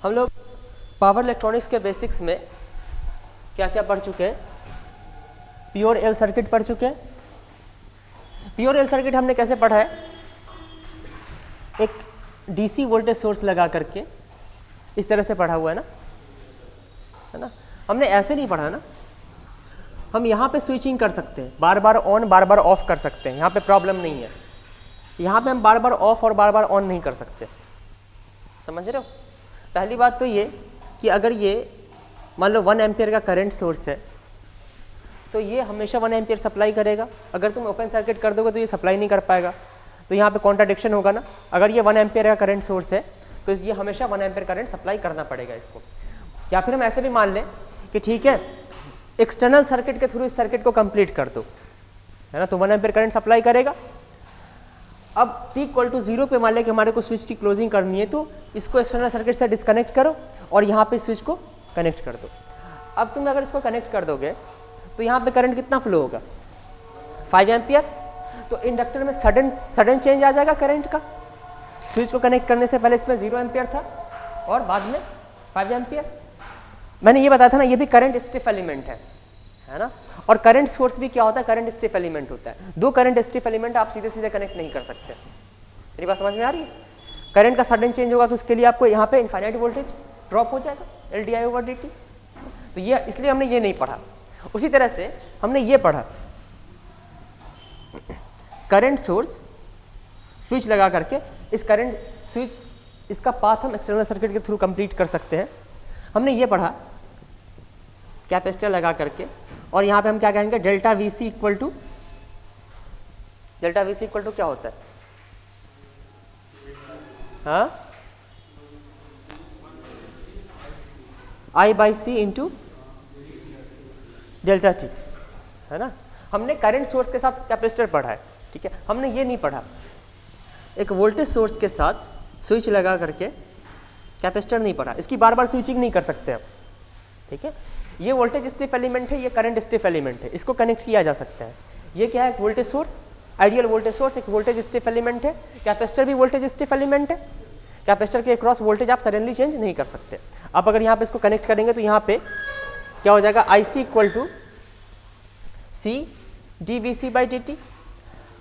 हम लोग power electronics के बेसिक्स में क्या क्या पढ़ चुके हैं? प्योर एल सर्किट पढ़ चुके हैं। प्योर एल सर्किट हमने कैसे पढ़ा है? एक डीसी वोल्टेज सोर्स लगा करके इस तरह से पढ़ा हुआ है ना? हमने ऐसे नहीं पढ़ा ना। हम यहाँ पे स्विचिंग कर सकते हैं, बार बार ऑन बार बार ऑफ कर सकते हैं, यहाँ पे प्रॉब्लम नहीं है। यहाँ पे हम बार बार ऑफ और बार बार ऑन नहीं कर सकते, समझ रहे हो? पहली बात तो ये कि अगर ये मान लो 1 एम्पियर का करंट सोर्स है तो ये हमेशा 1 एम्पियर सप्लाई करेगा। अगर तुम ओपन सर्किट कर दोगे तो ये सप्लाई नहीं कर पाएगा, तो यहाँ पे कॉन्ट्राडिक्शन होगा ना। अगर ये 1 एम्पियर का करंट सोर्स है तो ये हमेशा 1 एम्पियर करंट सप्लाई करना पड़ेगा इसको। या फिर हम ऐसे भी मान लें कि ठीक है, एक्सटर्नल सर्किट के थ्रू इस सर्किट को कंप्लीट कर दो, है ना, तो 1 एम्पियर करंट सप्लाई करेगा। अब t इक्वल टू 0 पे मान लें कि हमारे को स्विच की क्लोजिंग करनी है, तो इसको एक्सटर्नल सर्किट से डिस्कनेक्ट करो और यहाँ पे स्विच को कनेक्ट कर दो। अब तुम अगर इसको कनेक्ट कर दोगे तो यहाँ पे करंट कितना फ्लो होगा? 5 एम्पियर। तो इंडक्टर में सडन चेंज आ जाएगा करंट का। स्विच को कनेक्ट करने से पहले इसमें 0 एम्पियर था और बाद में 5 एम्पियर। मैंने ये बताया था ना, ये भी करंट स्टिफ एलिमेंट है ना। और करंट सोर्स भी क्या होता है? करंट स्टिफ एलिमेंट होता है। दो करंट स्टिफ एलिमेंट आप सीधे सीधे कनेक्ट नहीं कर सकते। मेरी बात समझ में आ रही है? करंट का सडन चेंज होगा तो उसके लिए आपको यहाँ पे इनफाइनाइट वोल्टेज ड्रॉप हो जाएगा, LDI/dt। तो ये इसलिए हमने ये नहीं पढ़ा। उसी तरह से हमने ये पढ़ा, करंट सोर्स स्विच लगा करके इस करंट स्विच इसका पाथ हम एक्सटर्नल सर्किट के थ्रू कंप्लीट कर सकते हैं। हमने ये पढ़ा कैपेसिटर लगा करके, और यहाँ पे हम क्या कहेंगे? डेल्टा VC इक्वल टू क्या होता है? हाँ, I/C इंटू डेल्टा T, है ना। हमने करंट सोर्स के साथ कैपेसिटर पढ़ा है, ठीक है। हमने ये नहीं पढ़ा एक वोल्टेज सोर्स के साथ स्विच लगा करके कैपेसिटर नहीं पढ़ा। इसकी बार बार स्विचिंग नहीं कर सकते हम, ठीक है। ये वोल्टेज स्टिफ एलिमेंट है, ये करंट स्टिफ एलिमेंट है, इसको कनेक्ट किया जा सकता है। ये क्या है? Voltage source, ideal voltage source एक वोल्टेज स्टिफ एलिमेंट है। कैपेसिटर भी वोल्टेज स्टिफ एलिमेंट है। कैपेसिटर के अक्रॉस वोल्टेज आप सडनली चेंज नहीं कर सकते। आप अगर यहाँ पे इसको कनेक्ट करेंगे तो यहाँ पे क्या हो जाएगा? IC equal to C/dVC/dt।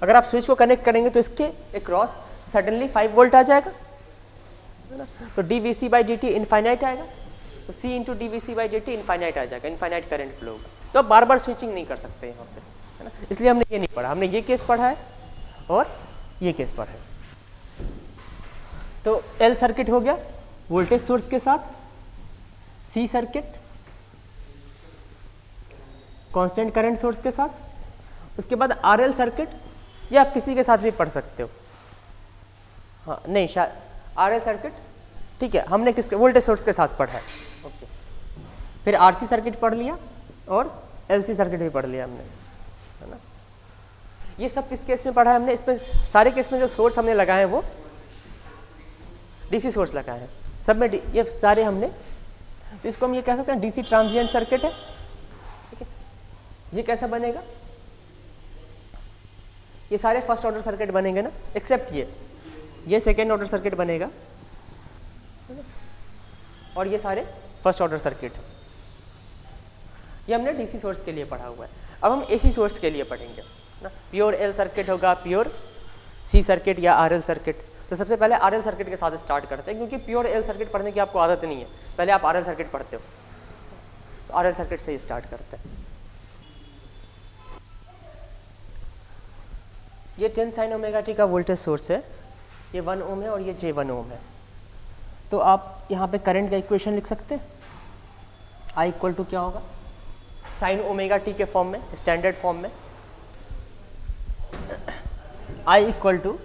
अगर आप स्विच को कनेक्ट करेंगे तो इसके अक्रॉस सडनली 5 वोल्ट आ जाएगा, है ना। तो dVC/dt इनफाइनाइट आएगा, तो C इंटू dVC/dt इनफाइनाइट आ जाएगा, इनफाइनाइट करंट फ्लो होगा। तो आप बार बार स्विचिंग नहीं कर सकते यहाँ पे, है ना। इसलिए हमने ये नहीं पढ़ा। हमने ये केस पढ़ा है और ये केस पढ़ा है। तो L सर्किट हो गया वोल्टेज सोर्स के साथ, C circuit constant current source के साथ, उसके बाद RL सर्किट, या आप किसी के साथ भी पढ़ सकते हो। हाँ नहीं, शायद RL सर्किट, ठीक है, हमने किसके? वोल्टेज सोर्स के साथ पढ़ा है, ओके। फिर RC सर्किट पढ़ लिया और LC सर्किट भी पढ़ लिया हमने, है ना। ये सब किस केस में पढ़ा है हमने? इसमें सारे केस में जो सोर्स हमने लगाए हैं वो DC सोर्स लगाए हैं, सब में ये सारे हमने। तो इसको हम ये कह सकते हैं DC ट्रांजिएंट सर्किट है, ठीक है। ये कैसा बनेगा? ये सारे फर्स्ट ऑर्डर सर्किट बनेंगे ना, एक्सेप्ट ये सेकेंड ऑर्डर सर्किट बनेगा और ये सारे फर्स्ट ऑर्डर सर्किट। ये हमने DC सोर्स के लिए पढ़ा हुआ है। अब हम AC सोर्स के लिए पढ़ेंगे ना। प्योर L सर्किट होगा, प्योर C सर्किट या RL सर्किट। तो सबसे पहले RL सर्किट के साथ स्टार्ट करते हैं, क्योंकि प्योर L सर्किट पढ़ने की आपको आदत नहीं है। पहले आप RL सर्किट पढ़ते हो, तो RL सर्किट से ही स्टार्ट करते हैं। ये 10 sin ओमेगा t का वोल्टेज सोर्स है, ये 1 ओम है और ये J1 ओम है। तो आप यहाँ पे करंट का इक्वेशन लिख सकते हैं। I इक्वल टू क्या होगा? साइन ओमेगा t के फॉर्म में, स्टैंडर्ड फॉर्म में। I इक्वल टू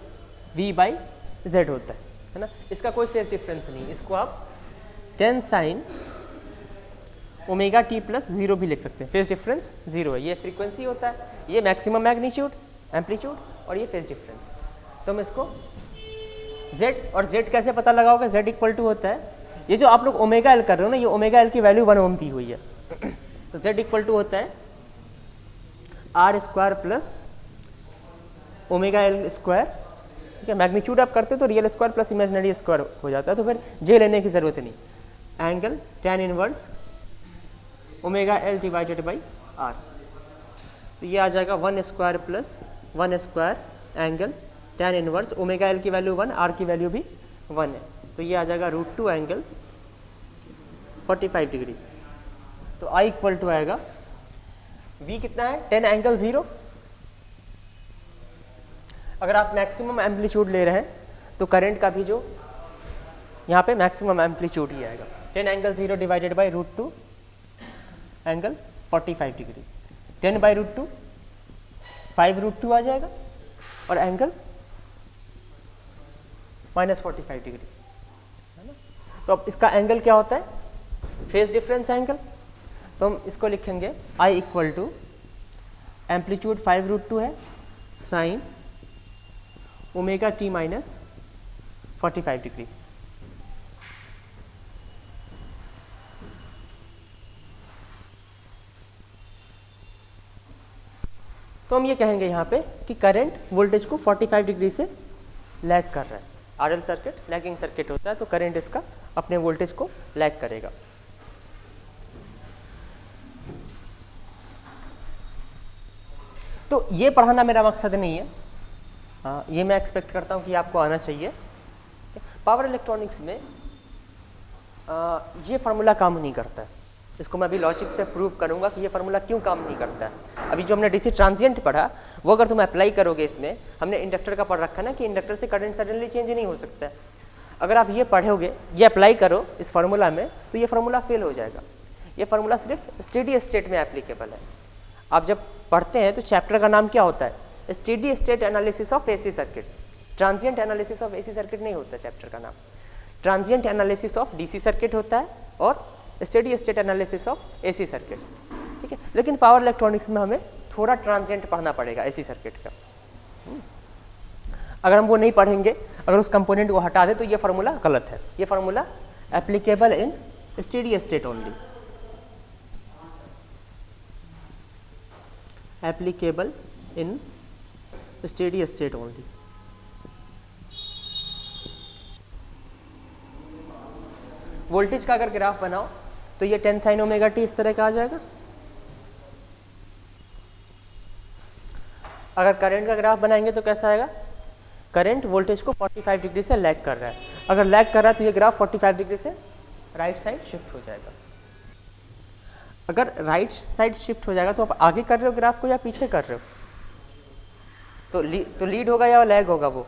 V/Z होता है ना। इसका कोई फेज डिफरेंस नहीं, इसको आप 10 sin ओमेगा t प्लस 0 भी लिख सकते हैं। फेज डिफरेंस 0 है। ये फ्रीक्वेंसी होता है, ये मैक्सिमम मैग्नीट्यूड, एम्पलीट्यूड, और ये फेज डिफरेंस। तो हम इसको Z, और Z कैसे पता लगाओगे? Z इक्वल टू होता है, ये जो आप लोग ओमेगा L कर रहे हो ना, ये ओमेगा L की वैल्यू 1 ओम दी हुई है। तो Z इक्वल टू होता है R² plus omega L square, ठीक है। मैग्नीट्यूड आप करते हो तो real square plus imaginary square हो जाता है, तो फिर J लेने की जरूरत नहीं। Angle tan inverse omega L divided by R. तो ये आ जाएगा 1 square plus 1 square angle tan inverse omega L की वैल्यू 1, आर की वैल्यू भी 1 है। तो ये आ जाएगा √2 एंगल 45 डिग्री। तो I इक्वल टू आएगा V कितना है 10 एंगल 0। अगर आप मैक्सिमम एम्पलीट्यूड ले रहे हैं तो करंट का भी जो यहाँ पे मैक्सिमम एम्पलीट्यूड ही आएगा 10 angle 0 divided by √2 angle 45 degree. 10 by √2 5√2 आ जाएगा और एंगल -45 डिग्री है ना। तो अब इसका एंगल क्या होता है फेज डिफरेंस एंगल। तो हम इसको लिखेंगे I इक्वल टू एम्पलीट्यूड 5√2 है sine omega t minus 45 degree. तो हम ये कहेंगे यहाँ पे कि करंट वोल्टेज को 45 डिग्री से लैग कर रहा है। आरएल सर्किट लैगिंग सर्किट होता है तो करंट इसका अपने वोल्टेज को लैग करेगा। तो ये पढ़ाना मेरा मकसद नहीं है, ये मैं एक्सपेक्ट करता हूँ कि आपको आना चाहिए। पावर इलेक्ट्रॉनिक्स में ये फार्मूला काम नहीं करता है। इसको मैं अभी लॉजिक से प्रूव करूंगा कि ये फार्मूला क्यों काम नहीं करता है। अभी जो हमने डीसी ट्रांजिएंट पढ़ा वो अगर तुम अप्लाई करोगे इसमें, हमने इंडक्टर का पढ़ रखा ना कि इंडक्टर से करंट सडनली चेंज नहीं हो सकता है। अगर आप ये पढ़ोगे, ये अप्लाई करो इस फार्मूला में, तो ये फार्मूला फेल हो जाएगा। ये फार्मूला सिर्फ स्टेडी स्टेट में एप्लीकेबल है। आप जब पढ़ते हैं तो चैप्टर का नाम क्या होता है, steady state analysis of AC circuits. Transient analysis of AC circuit नहीं होता चैप्टर का नाम, transient analysis of DC circuit होता है और steady state analysis of AC circuits, ठीक है। लेकिन पावर इलेक्ट्रॉनिक्स में हमें थोड़ा ट्रांजिएंट पढ़ना पड़ेगा एसी सर्किट का। अगर हम वो नहीं पढ़ेंगे, अगर उस कंपोनेंट को हटा दे तो ये फार्मूला गलत है। ये formula applicable in steady state only, applicable in steady state only. Voltage का अगर ग्राफ बनाओ तो ये 10 sin ओमेगा टी इस तरह का आ जाएगा। अगर करंट का ग्राफ बनाएंगे तो कैसा आएगा, करंट वोल्टेज को 45 डिग्री से लैग कर रहा है। अगर लैग कर रहा है तो ये ग्राफ 45 डिग्री से राइट साइड शिफ्ट हो जाएगा। अगर राइट साइड शिफ्ट हो जाएगा तो आप आगे कर रहे हो ग्राफ को या पीछे कर रहे हो, तो लीड होगा या लैग होगा, वो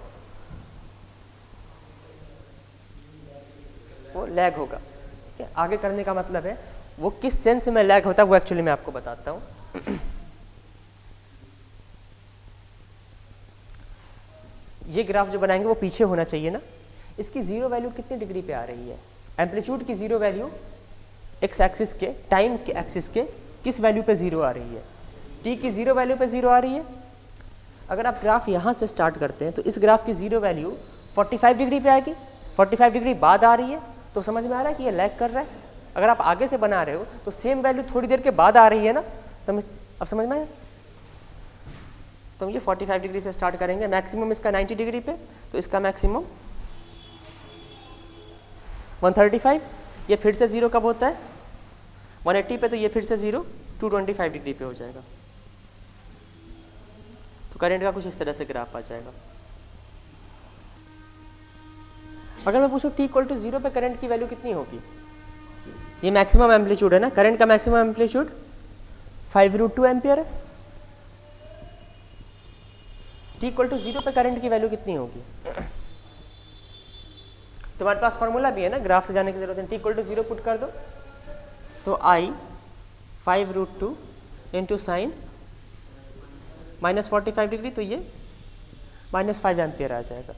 लैग होगा, ठीक है। आगे करने का मतलब है वो किस सेंस में लैग होता है वो एक्चुअली मैं आपको बताता हूं। ये ग्राफ जो बनाएंगे वो पीछे होना चाहिए ना। इसकी जीरो वैल्यू कितनी डिग्री पे आ रही है, एम्पलीट्यूड की जीरो वैल्यू एक्स एक्सिस के, टाइम के एक्सिस के किस वैल्यू पे जीरो आ रही है, टी की जीरो वैल्यू पे जीरो आ रही है। अगर आप ग्राफ यहां से स्टार्ट करते हैं तो इस ग्राफ की जीरो वैल्यू 45 डिग्री पे आएगी, 45 डिग्री बाद आ रही है, तो समझ में आ रहा है कि ये लैग कर रहा है। अगर आप आगे से बना रहे हो तो सेम वैल्यू थोड़ी देर के बाद आ रही है ना, तो अब समझ में आया। तो हम ये 45 डिग्री से स्टार्ट करेंगे, मैक्सिमम इसका 90 डिग्री पे, तो इसका मैक्सिमम 135। ये फिर से जीरो कब होता है 180 पे, तो ये फिर से जीरो 225 डिग्री पे हो जाएगा। तो करंट का कुछ इस तरह से ग्राफ आ जाएगा। अगर मैं पूछूं t इक्वल टू 0 पे करंट की वैल्यू कितनी होगी, ये मैक्सिमम एम्पलीट्यूड है ना, करंट का मैक्सिमम एम्पलीट्यूड 5√2 एम्पियर है। t इक्वल टू 0 पे करंट की वैल्यू कितनी होगी, तुम्हारे पास फॉर्मूला भी है ना, ग्राफ से जाने की जरूरत है। t इक्वल टू 0 पुट कर दो तो I 5√2 इंटू साइन -45 डिग्री, तो ये -5 एम्पियर आ जाएगा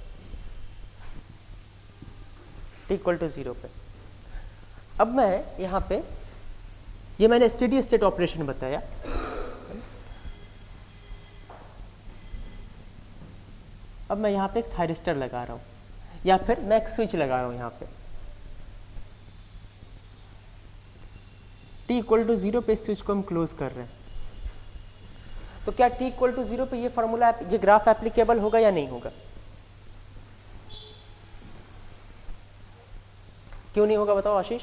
t इक्वल टू 0 पे। अब मैं यहाँ पे, ये मैंने स्टेडी स्टेट ऑपरेशन बताया। अब मैं यहाँ पे एक थायरिस्टर लगा रहा हूँ या फिर मैं एक स्विच लगा रहा हूँ यहाँ पे। t इक्वल टू 0 पे स्विच को हम क्लोज कर रहे हैं, तो क्या t इक्वल टू 0 पे ये फॉर्मूला, ये ग्राफ एप्लीकेबल होगा या नहीं होगा? क्यों नहीं होगा बताओ आशीष।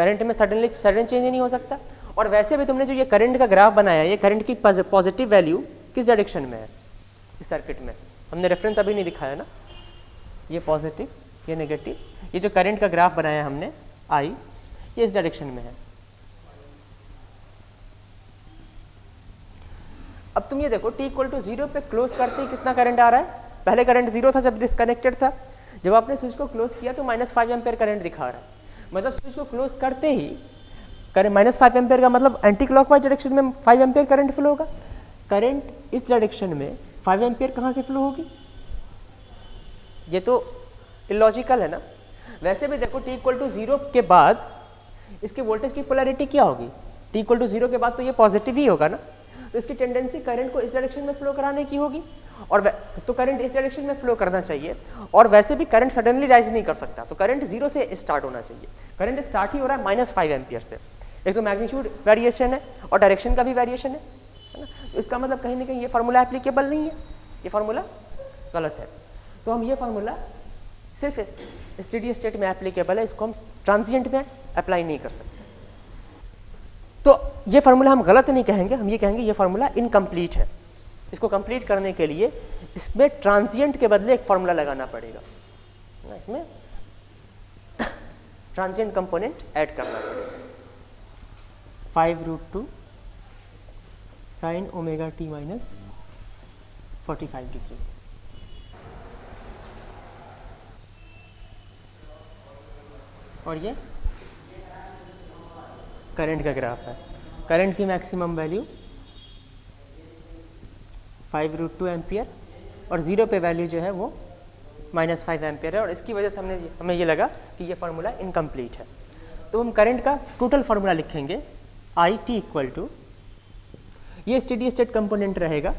करंट में सडन चेंज नहीं हो सकता। और वैसे भी तुमने जो ये करंट का ग्राफ बनाया, ये करंट की पॉजिटिव वैल्यू किस डायरेक्शन में है इस सर्किट में? हमने रेफरेंस अभी नहीं दिखाया ना, ये पॉजिटिव, ये नेगेटिव, ये जो करंट का ग्राफ बनाया हमने आई, ये इस डायरेक्शन में है। अब तुम ये देखो t = 0 पे क्लोज करते ही कितना करंट आ रहा है? पहले करंट 0 था जब डिस्कनेक्टेड था, जब आपने स्विच को क्लोज किया तो -5 एम्पेयर करंट दिखा रहा है। मतलब स्विच को क्लोज करते ही करंट -5 एम्पेयर का मतलब एंटी क्लॉकवाइज डायरेक्शन में 5 एम्पेयर करंट फ्लो होगा। करंट इस डायरेक्शन में 5 एम्पेयर कहाँ से फ्लो होगी? ये तो इलॉजिकल है ना। वैसे भी देखो t = 0 के बाद इसके वोल्टेज की पोलैरिटी क्या होगी? t = 0 के बाद तो ये पॉजिटिव ही होगा ना, तो इसकी टेंडेंसी करंट को इस डायरेक्शन में फ्लो कराने की होगी, और तो करंट इस डायरेक्शन में फ्लो करना चाहिए। और वैसे भी करंट सडनली राइज नहीं कर सकता, तो करंट 0 से स्टार्ट होना चाहिए। करंट स्टार्ट ही हो रहा है -5 एम्पियर से। एक तो मैग्नीट्यूड वेरिएशन है और डायरेक्शन का भी वेरिएशन है ना, तो इसका मतलब कहीं ना कहीं ये फार्मूला एप्लीकेबल नहीं है, ये फार्मूला गलत है। तो हम ये फार्मूला सिर्फ स्टेडी स्टेट में एप्लीकेबल है, इसको हम ट्रांजिएंट में अप्लाई नहीं कर सकते। तो ये फार्मूला हम गलत नहीं कहेंगे, हम ये कहेंगे ये फार्मूला इनकम्प्लीट है। इसको कंप्लीट करने के लिए इसमें ट्रांजिएंट के बदले एक फार्मूला लगाना पड़ेगा ना, इसमें ट्रांजिएंट कंपोनेंट ऐड करना पड़ेगा। 5√2 sin ωt - 45 डिग्री। और ये करंट का ग्राफ है। करंट की मैक्सिमम वैल्यू 5√2 एम्पियर और 0 पे वैल्यू जो है वो -5 एम्पियर है, और इसकी वजह से हमें ये लगा कि ये फार्मूला इनकम्प्लीट है। तो हम करंट का टोटल फार्मूला लिखेंगे IT = ये स्टेडी स्टेट कंपोनेंट रहेगा,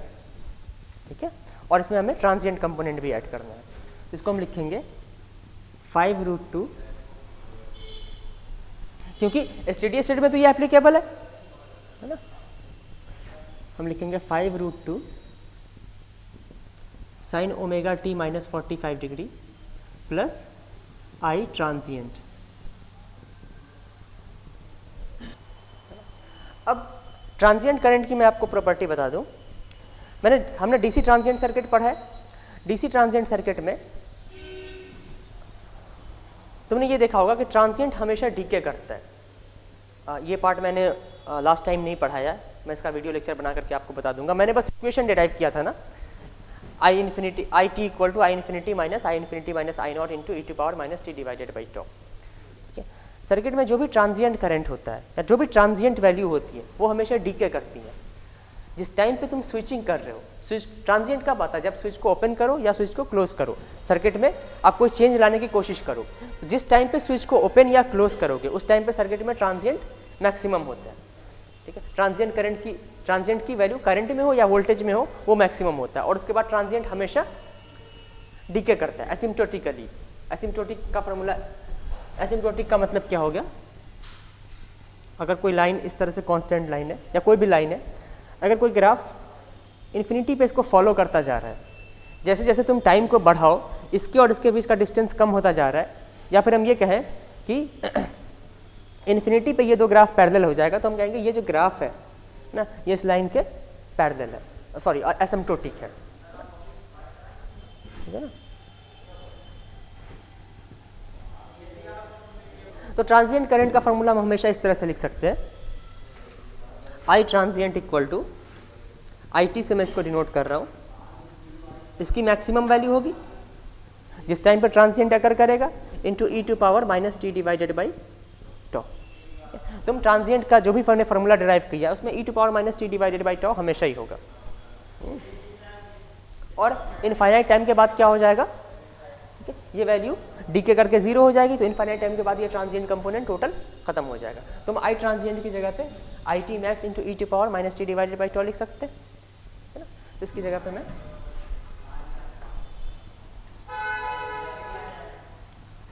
ठीक है, और इसमें हमें ट्रांजिएंट कंपोनेंट भी ऐड करना है। इसको हम लिखेंगे 5√2, क्योंकि स्टेडी स्टेट में तो ये एप्लीकेबल है ना, हम लिखेंगे 5√2 sin ωt - 45 degree plus I transient. अब ट्रांजिएंट करंट की मैं आपको प्रॉपर्टी बता दूं। हमने डीसी ट्रांजिएंट सर्किट पढ़ा है। डीसी ट्रांजिएंट सर्किट में तुमने ये देखा होगा कि ट्रांजिएंट हमेशा डीके करता है। ये पार्ट मैंने लास्ट टाइम नहीं पढ़ाया, मैं इसका वीडियो लेक्चर बना करके आपको बता दूंगा। मैंने बस इक्वेशन डिराइव किया था ना, IT = I ∞ - I ∞ - I0 × e⁻ - t / τ। Circuit में जो भी ट्रांजिएंट करंट होता है या जो भी ट्रांजिएंट वैल्यू होती है वो हमेशा डीके करती है। जिस टाइम पे तुम स्विचिंग कर रहे हो, स्विच ट्रांजिएंट कब आता है? जब स्विच को ओपन करो या स्विच को क्लोज करो, सर्किट में आप कोई चेंज लाने की कोशिश करो, तो जिस टाइम पे स्विच को ओपन या क्लोज करोगे उस टाइम पे सर्किट में ट्रांजिएंट मैक्सिमम होता है, ठीक है। ट्रांजिएंट की वैल्यू करंट में हो या वोल्टेज में हो वो मैक्सिमम होता है, और उसके बाद ट्रांजिएंट हमेशा डीके करता है एसिम्प्टोटिकली। एसिम्प्टोटिक का फॉर्मूला, एसिम्प्टोटिक का मतलब क्या हो गया? अगर कोई लाइन इस तरह से कांस्टेंट लाइन है या कोई भी लाइन है, अगर कोई ग्राफ इन्फिनिटी पे इसको फॉलो करता जा रहा है, जैसे जैसे तुम टाइम को बढ़ाओ इसके और इसके बीच का डिस्टेंस कम होता जा रहा है, या फिर हम ये कहें कि इन्फिनिटी पे ये दो ग्राफ पैरेलल हो जाएगा, तो हम कहेंगे ये जो ग्राफ है ना ये इस लाइन के पैरेलल है, सॉरी एसिम्प्टोटिक है, ठीक है ना। तो ट्रांजिएंट करंट का फॉर्मूला हम हमेशा इस तरह से लिख सकते हैं, I ट्रांजिएंट = IT से मैं इसको डिनोट कर रहा हूँ, इसकी मैक्सिमम वैल्यू होगी जिस टाइम पर ट्रांजिएंट अकर करेगा इंटू e⁻ - t / τ। तुम ट्रांजिएंट का जो भी हमने फॉर्मूला डिराइव किया उसमें e⁻ - t / τ हमेशा ही होगा, और इनफाइनाइट टाइम के बाद क्या हो जाएगा? ठीक है, ये वैल्यू डीके करके 0 हो जाएगी, तो इनफाइनाइट टाइम के बाद ये ट्रांजिएंट कंपोनेंट टोटल खत्म हो जाएगा। तो हम I ट्रांजिएंट की जगह पे IT max × e⁻ - t / τ लिख सकते हैं, है ना। तो इसकी जगह पे मैं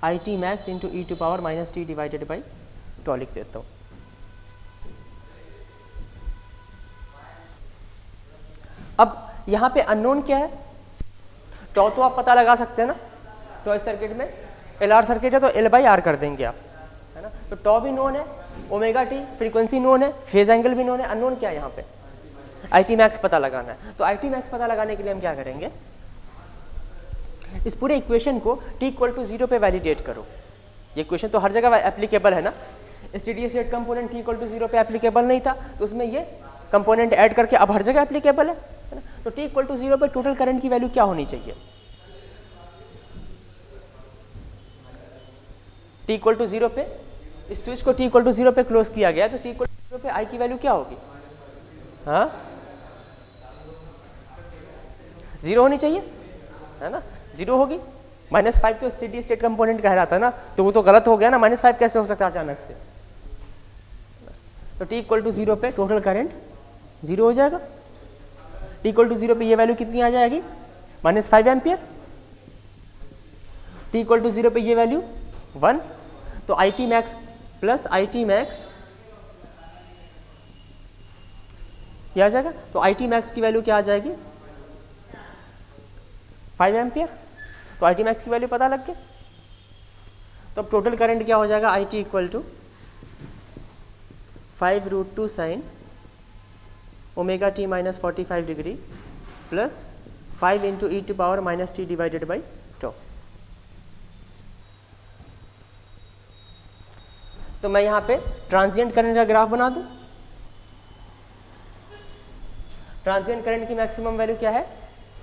IT max × e⁻ - t / τ लिख देता हूँ। अब यहाँ पे अननोन क्या है? टॉ तो आप पता लगा सकते हैं ना, टॉ इस सर्किट में LR सर्किट है तो L/R कर देंगे आप, है ना। तो टॉ भी नोन है, ओमेगा टी फ्रीक्वेंसी नोन है, फेज एंगल भी नोन है, अननोन क्या है यहाँ पे, आई टी मैक्स पता लगाना है। तो आई टी मैक्स पता लगाने के लिए हम क्या करेंगे, इस पूरे इक्वेशन को t इक्वल टू 0 पे वैलिडेट करो। ये इक्वेशन तो हर जगह एप्लीकेबल है ना, steady state component t equal to 0 पे एप्लीकेबल नहीं था, तो उसमें ये कंपोनेंट ऐड करके अब हर जगह एप्लीकेबल है ना। तो t इक्वल टू 0 पे टोटल करंट की वैल्यू क्या होनी चाहिए, t इक्वल टू 0 पे, इस स्विच को t इक्वल टू 0 पे क्लोज किया गया, तो t इक्वल टू 0 पे i की वैल्यू क्या होगी, हाँ 0 होनी चाहिए, है ना, 0 होगी। -5 तो स्टेडी स्टेट कंपोनेंट कह रहा था ना, तो वो तो गलत हो गया ना, -5 कैसे हो सकता है अचानक से। तो t इक्वल टू 0 पे टोटल करंट 0 हो जाएगा। t इक्वल टू 0 पे ये वैल्यू कितनी आ जाएगी, -5 एम्पियर। t इक्वल टू 0 पे ये वैल्यू 1, तो I T max plus I T max ये आ जाएगा। तो आई टी मैक्स की वैल्यू क्या आ जाएगी, 5 एम्पियर। तो आई टी मैक्स की वैल्यू पता लग गई। तो अब टोटल करंट क्या हो जाएगा, I T equal to 5√2 sine omega T minus 45 degree plus 5 into E to power minus T divided by tau. तो मैं यहाँ पे ट्रांजिएंट करंट का ग्राफ बना दूं। ट्रांजिएंट करंट की मैक्सिमम वैल्यू क्या है,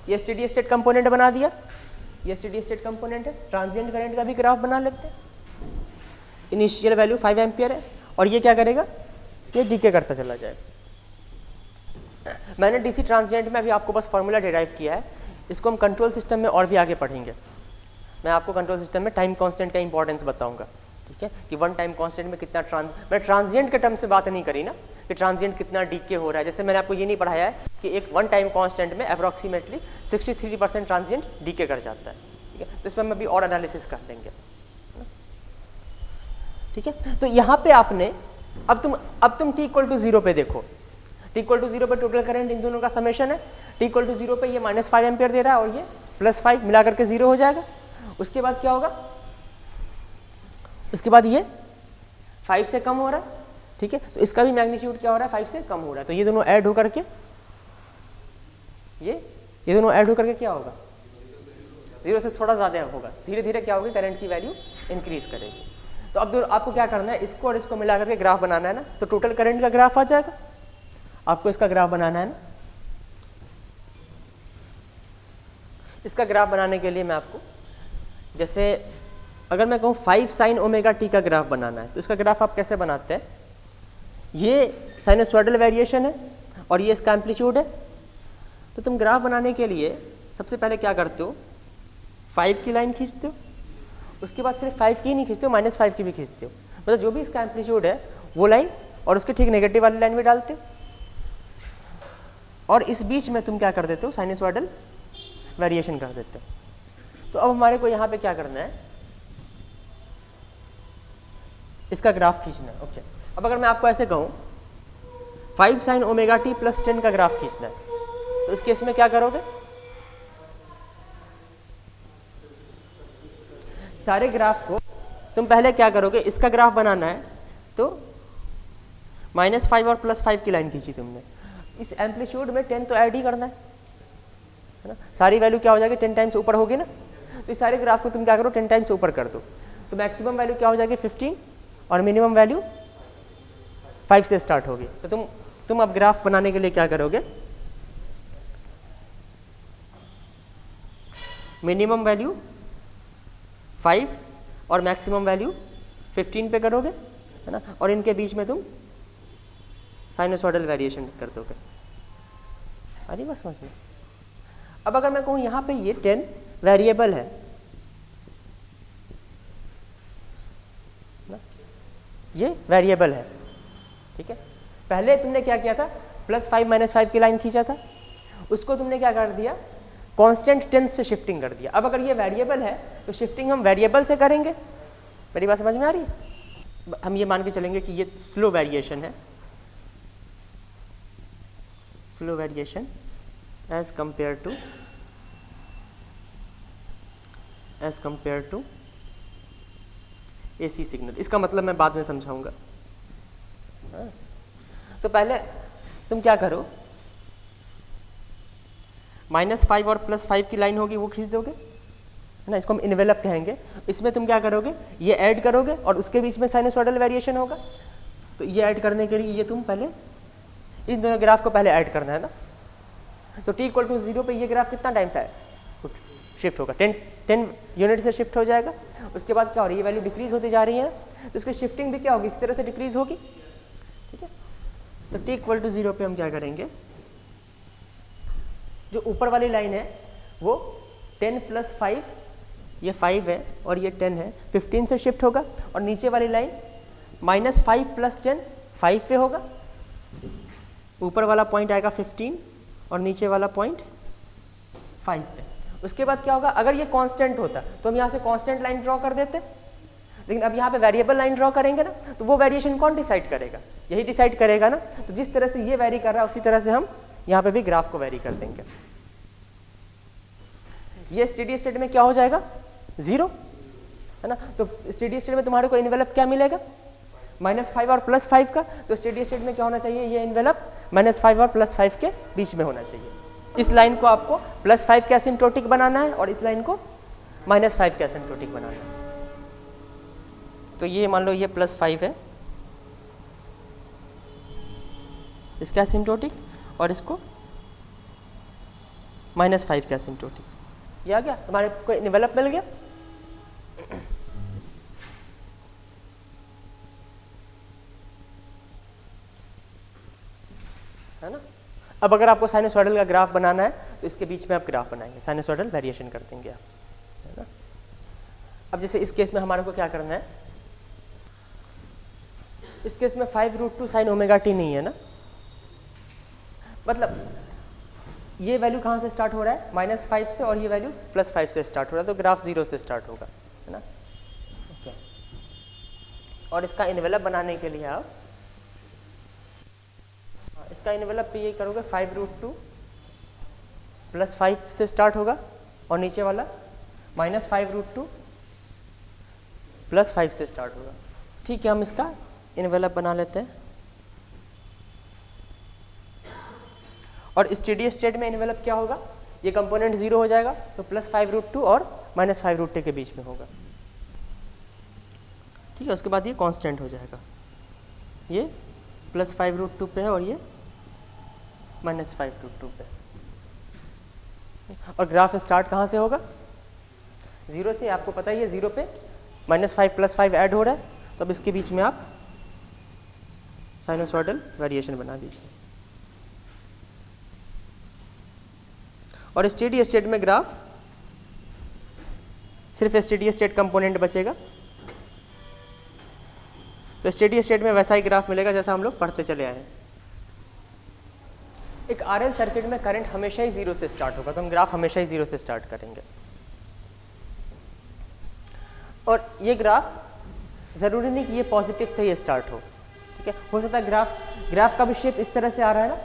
ये स्टेडी स्टेट कंपोनेंट बना दिया, ये स्टेडी स्टेट कंपोनेंट है। ट्रांजिएंट करंट का भी ग्राफ बना लेते हैं। इनिशियल वैल्यू 5 एम्पियर है और ये क्या करेगा, ये डीके करता चला जाएगा। मैंने डीसी ट्रांजिएंट में अभी आपको बस फॉर्मूला डिराइव किया है, इसको हम कंट्रोल सिस्टम में और भी आगे पढ़ेंगे। मैं आपको कंट्रोल सिस्टम में टाइम कांस्टेंट का इंपॉर्टेंस बताऊंगा, ठीक है, कि वन टाइम कांस्टेंट में कितना मैं ट्रांजिएंट के टर्म से बात नहीं करी ना, कि ट्रांजिएंट कितना डीके हो रहा है। जैसे मैंने आपको ये नहीं पढ़ाया है कि एक वन टाइम कांस्टेंट में अप्रॉक्सीमेटली 63% ट्रांजिएंट डीके कर जाता है, ठीक है। तो इसमें हम अभी और एनालिसिस कर लेंगे, ठीक है। तो यहाँ पे आपने अब तुम t इक्वल टू 0 पे देखो, t इक्वल टू 0 पे टोटल करंट इन दोनों का समेशन है। t इक्वल टू 0 पे ये -5 एम्पियर दे रहा है और ये +5 मिला करके 0 हो जाएगा। उसके बाद क्या होगा, उसके बाद ये 5 से कम हो रहा है, ठीक है। तो इसका भी मैग्नीट्यूड क्या हो रहा है, 5 से कम हो रहा है। तो ये दोनों ऐड होकर के ये दोनों ऐड होकर के क्या होगा, 0 से थोड़ा ज़्यादा होगा। धीरे धीरे क्या होगी, करंट की वैल्यू इंक्रीज करेगी। तो अब आपको क्या करना है, इसको और इसको मिला करके ग्राफ बनाना है ना। तो टोटल करंट का ग्राफ आ जाएगा, आपको इसका ग्राफ बनाना है ना। इसका ग्राफ बनाने के लिए मैं आपको, जैसे अगर मैं कहूँ 5 साइन ओमेगा टी का ग्राफ बनाना है, तो इसका ग्राफ आप कैसे बनाते हैं, ये साइनसॉइडल वेरिएशन है और ये इसका एम्पलीट्यूड है। तो तुम ग्राफ बनाने के लिए सबसे पहले क्या करते हो, 5 की लाइन खींचते हो, उसके बाद सिर्फ 5 की नहीं खींचते हो, -5 की भी खींचते हो। मतलब जो भी इसका एम्पलीट्यूड है वो लाइन और उसके ठीक नेगेटिव वाली लाइन भी डालते हो, और इस बीच में तुम क्या कर देते हो, साइनसॉइडल वेरिएशन कर देते हो। तो अब हमारे को यहाँ पे क्या करना है, इसका ग्राफ खींचना है, ओके। अब अगर मैं आपको ऐसे कहूँ 5 साइन ओमेगा टी प्लस 10 का ग्राफ खींचना है, तो इस केस में क्या करोगे, सारे ग्राफ को तुम पहले क्या करोगे, इसका ग्राफ बनाना है तो -5 और +5 की लाइन खींची तुमने, इस एम्पलीट्यूड में 10 तो ऐड ही करना है ना। सारी वैल्यू क्या हो जाएगी, 10 टाइम्स ऊपर होगी ना। तो इस सारे ग्राफ को तुम क्या करो, 10 टाइम्स ऊपर कर दो। तो मैक्सिमम वैल्यू क्या हो जाएगी, 15 और मिनिमम वैल्यू 5 से स्टार्ट होगी। तो तुम अब ग्राफ बनाने के लिए क्या करोगे, मिनिमम वैल्यू 5 और मैक्सिमम वैल्यू 15 पे करोगे, है ना, और इनके बीच में तुम साइनसॉइडल वेरिएशन कर दोगे। आ रही बात समझ में। अब अगर मैं कहूँ यहाँ पे ये 10 वेरिएबल है ना, ये वेरिएबल है, ठीक है। पहले तुमने क्या किया था, +5 -5 की लाइन खींचा था, उसको तुमने क्या कर दिया, कांस्टेंट 10 से शिफ्टिंग कर दिया। अब अगर ये वेरिएबल है तो शिफ्टिंग हम वेरिएबल से करेंगे। मेरी बात समझ में आ रही है। हम ये मान के चलेंगे कि ये स्लो वेरिएशन है, slow variation as compare to AC signal, इसका मतलब मैं बाद में समझाऊंगा। तो पहले तुम क्या करो, -5 और +5 की लाइन होगी वो खींच दोगे, है ना, इसको हम इन्वेलप कहेंगे। इसमें तुम क्या करोगे, ये ऐड करोगे और उसके बीच में साइनसॉइडल वेरिएशन होगा। तो ये ऐड करने के लिए ये तुम पहले इन दोनों ग्राफ को पहले ऐड करना है ना। तो t = 0 पे ये ग्राफ कितना टाइम से शिफ्ट होगा, 10 यूनिट से शिफ्ट हो जाएगा। उसके बाद क्या हो रही है, ये वैल्यू डिक्रीज होती जा रही है, तो इसकी शिफ्टिंग भी क्या होगी, इसी तरह से डिक्रीज होगी, ठीक है। तो t = 0 पे हम क्या करेंगे, जो ऊपर वाली लाइन है वो 10 + 5, ये 5 है और ये 10 है, 15 से शिफ्ट होगा। और नीचे वाली लाइन -5 + 10 5 पे होगा। ऊपर वाला पॉइंट आएगा 15 और नीचे वाला पॉइंट 5 पे। उसके बाद क्या होगा, अगर ये कांस्टेंट होता तो हम यहाँ से कांस्टेंट लाइन ड्रॉ कर देते, लेकिन अब यहाँ पे वेरिएबल लाइन ड्रॉ करेंगे ना, तो वो वेरिएशन कौन डिसाइड करेगा, यही डिसाइड करेगा ना। तो जिस तरह से ये वेरी कर रहा है उसी तरह से हम यहाँ पे भी ग्राफ को वेरी कर देंगे। ये स्टेडी स्टेट में क्या हो जाएगा, 0, है ना। तो स्टेडी स्टेट में तुम्हारे को इन्वेलप क्या मिलेगा, -5 और +5 का। तो स्टेडी स्टेट में क्या होना चाहिए, ये इन्वेलप -5 और +5 के बीच में होना चाहिए। इस लाइन को आपको +5 के एसिम्प्टोटिक बनाना है और इस लाइन को -5 के एसिम्प्टोटिक बनाना है। तो ये मान लो ये +5 है, इसका एसिम्प्टोटिक, और इसको -5 के एसिम्प्टोटिक। ये आ गया, हमारे को इन्वेलप मिल गया। है ना। अब अगर आपको साइनसॉइडल का ग्राफ बनाना है तो इसके बीच में आप ग्राफ बनाएंगे, साइनसॉइडल वेरिएशन कर देंगे आप, है ना। अब जैसे इस केस में हमारे को क्या करना है, इस केस में 5√2 sin ωt नहीं है ना, मतलब ये वैल्यू कहाँ से स्टार्ट हो रहा है, -5 से, और ये वैल्यू +5 से स्टार्ट हो रहा है, तो ग्राफ 0 से स्टार्ट होगा, है ना। ओके। और इसका इन्वेलप बनाने के लिए आप इसका इन्वेलप पे ये करोगे, 5√2 +5 से स्टार्ट होगा और नीचे वाला -5√2 +5 से स्टार्ट होगा। ठीक है, हम इसका इन्वेलप बना लेते हैं। और स्टेडी स्टेट में इन्वेलप क्या होगा, ये कंपोनेंट 0 हो जाएगा, तो +5√2 और -5√2 के बीच में होगा, ठीक है। उसके बाद ये कांस्टेंट हो जाएगा, ये +5√2 पे है और ये -5√2 पे। और ग्राफ स्टार्ट कहाँ से होगा, 0 से। आपको पता ही है 0 पे -5 + 5 ऐड हो रहा है, तो अब इसके बीच में आप साइनसॉइडल वेरिएशन बना दीजिए। और स्टेडी स्टेट में ग्राफ सिर्फ स्टेडी स्टेट कंपोनेंट बचेगा, तो स्टेडी स्टेट में वैसा ही ग्राफ मिलेगा जैसा हम लोग पढ़ते चले आए हैं। एक आरएल सर्किट में करंट हमेशा ही 0 से स्टार्ट होगा, तो हम ग्राफ हमेशा ही 0 से स्टार्ट करेंगे। और ये ग्राफ जरूरी नहीं कि ये पॉजिटिव से ही स्टार्ट हो, ठीक है। हो सकता है ग्राफ का भी शेप इस तरह से आ रहा है ना,